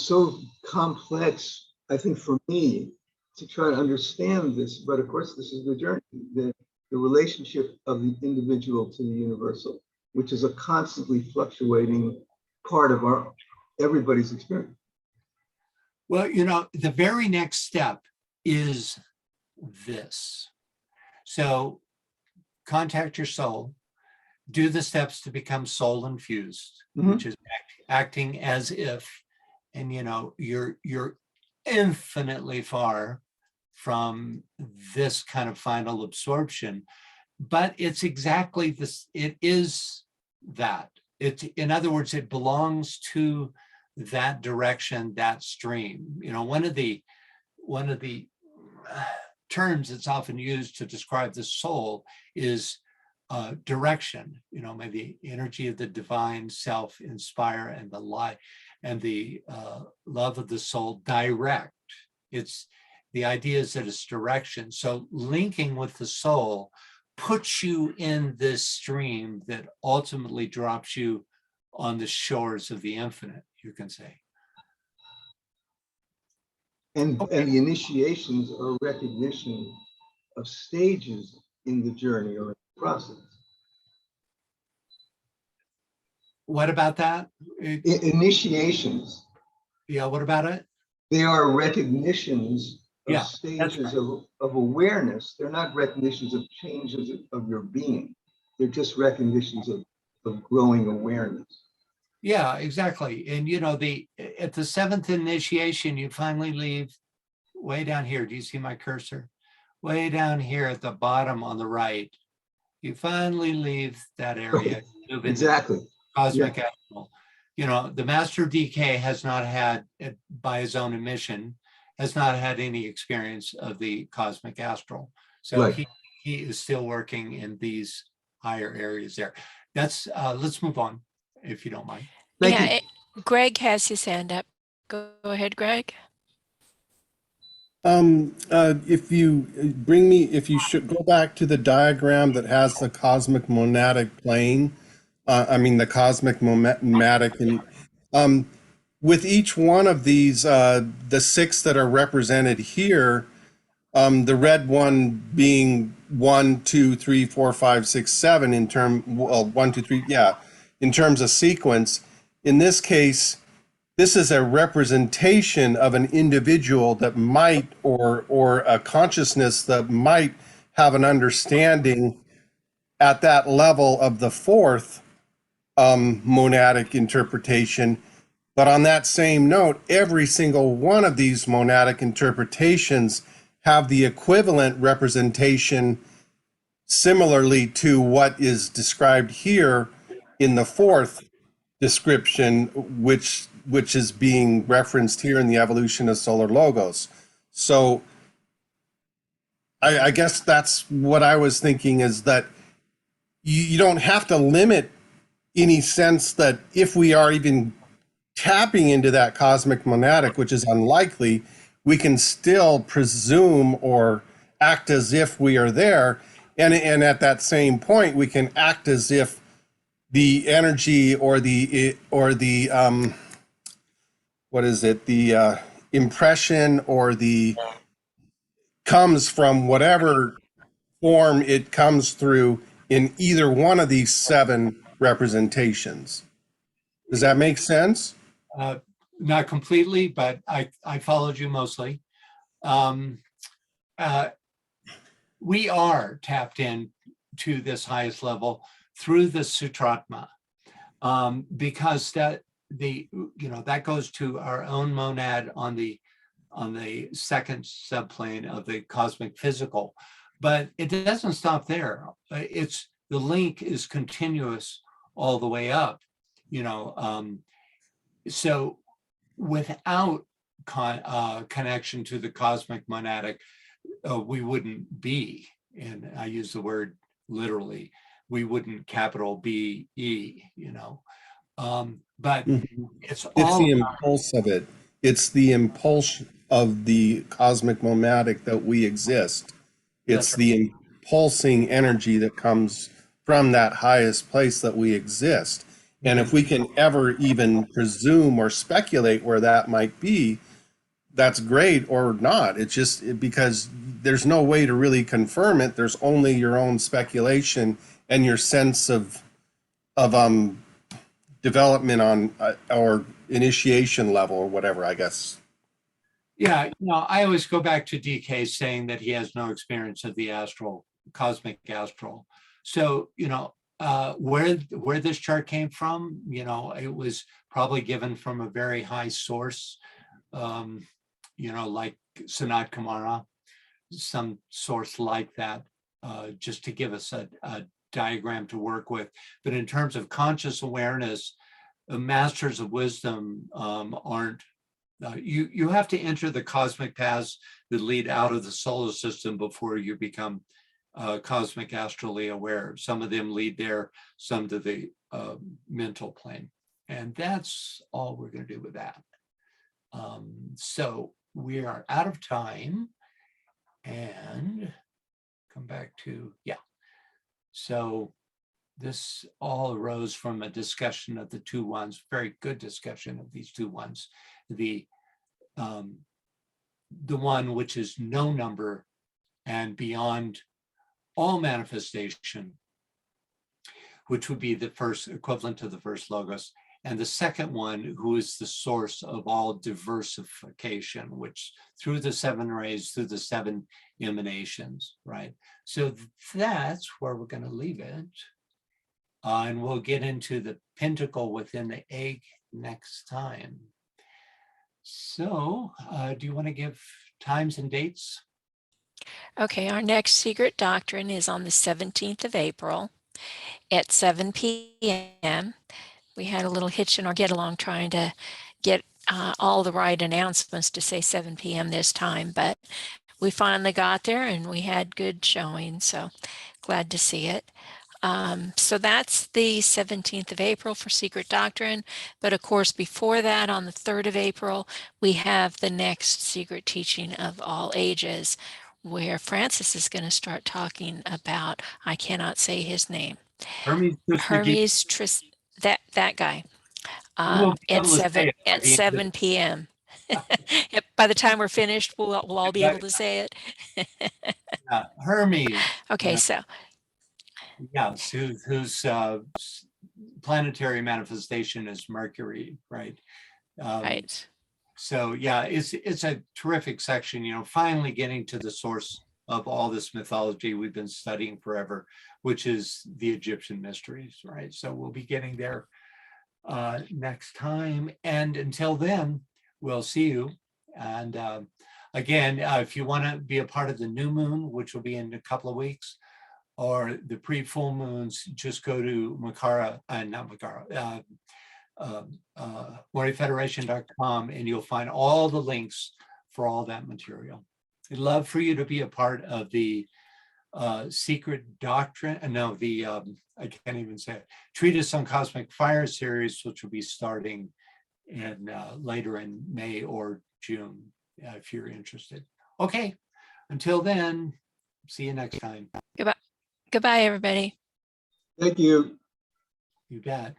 so complex, I think, for me to try to understand this. But of course, this is the journey, the relationship of the individual to the universal, which is a constantly fluctuating part of everybody's experience. Well, the very next step is this. So contact your soul, do the steps to become soul infused, which is acting as if, and you're infinitely far from this kind of final absorption, but it's exactly this. It is that. In other words, it belongs to that direction, that stream. One of the terms that's often used to describe the soul is direction. May the energy of the divine self inspire, and the light and the love of the soul direct. It's the idea is that it's direction. So linking with the soul puts you in this stream that ultimately drops you on the shores of the infinite, you can say. And the initiations are recognition of stages in the journey or in the process. What about that? Initiations. Yeah, what about it? They are recognitions of stages of awareness. They're not recognitions of changes of your being. They're just recognitions of growing awareness. Yeah, exactly. And at the seventh initiation, you finally leave way down here. Do you see my cursor? Way down here at the bottom on the right. You finally leave that area. Exactly. Cosmic astral. The master of DK has not had, by his own admission, has not had any experience of the cosmic astral. So he is still working in these higher areas there. That's let's move on, if you don't mind. Greg has his hand up. Go ahead, Greg. If you if you should go back to the diagram that has the cosmic monadic plane, I mean the cosmic monadic, and with each one of these, the six that are represented here, the red one being 1, 2, 3, 4, 5, 6, 7 in term, well, 1, 2, 3, yeah, in terms of sequence. In this case, this is a representation of an individual that might, or a consciousness that might have an understanding at that level of the fourth monadic interpretation. But on that same note, every single one of these monadic interpretations have the equivalent representation similarly to what is described here in the fourth description, which is being referenced here in the evolution of solar logos. So I guess that's what I was thinking, is that you don't have to limit any sense that if we are even tapping into that cosmic monadic, which is unlikely, we can still presume or act as if we are there. And at that same point, we can act as if the energy or the what is it, the impression or the comes from whatever form it comes through in either one of these 7 representations. Does that make sense? Not completely, but I followed you mostly. We are tapped in to this highest level through the Sutratma, because that that goes to our own monad on the second subplane of the cosmic physical, but it doesn't stop there. It's the link is continuous all the way up, so without connection to the cosmic monadic, we wouldn't be, and I use the word literally, we wouldn't capital B-E, but it's all the impulse of it. It's the impulse of the cosmic monadic that we exist. It's the impulsing energy that comes from that highest place that we exist. And if we can ever even presume or speculate where that might be, that's great, or not. It's just because there's no way to really confirm it. There's only your own speculation and your sense of development on or initiation level or whatever, I guess. Yeah, I always go back to DK saying that he has no experience of the astral, cosmic astral. So, where this chart came from, it was probably given from a very high source, like Sanat Kumara, some source like that, just to give us a diagram to work with. But in terms of conscious awareness, masters of wisdom aren't, you have to enter the cosmic paths that lead out of the solar system before you become cosmic astrally aware. Some of them lead there, some to the mental plane. And that's all we're going to do with that. So we are out of time, and come back to, So this all arose from a discussion of the 2 ones, very good discussion of these 2 ones. The one which is no number and beyond all manifestation, which would be the first equivalent to the first logos, and the second one, who is the source of all diversification, which through the 7 rays, through the 7 emanations, right? So that's where we're going to leave it. And we'll get into the pentacle within the egg next time. So do you want to give times and dates? Okay, our next Secret Doctrine is on the 17th of April at 7 p.m. We had a little hitch in our get-along trying to get all the right announcements to say 7 p.m. this time, but we finally got there and we had good showing, so glad to see it. So that's the 17th of April for Secret Doctrine. But of course, before that, on the 3rd of April, we have the next Secret Teaching of All Ages, where Francis is going to start talking about, I cannot say his name, Hermes Trismegistus. Hermes that guy. You will be At able to say it by the end of 7 p.m. By the time we're finished, we'll all be able to say it. Hermes. Okay, so Yes, whose planetary manifestation is Mercury, right? right. So yeah, it's a terrific section, you know, finally getting to the source of all this mythology we've been studying forever, which is the Egyptian mysteries, right? So we'll be getting there next time. And until then, we'll see you. And again, if you want to be a part of the new moon, which will be in a couple of weeks, or the pre-full moons, just go to warriorfederation.com, and you'll find all the links for all that material. I'd love for you to be a part of the Secret Doctrine, I can't even say it, Treatise on Cosmic Fire series, which will be starting in later in May or June, if you're interested. Okay, until then, see you next time. Goodbye, everybody. Thank you. You bet.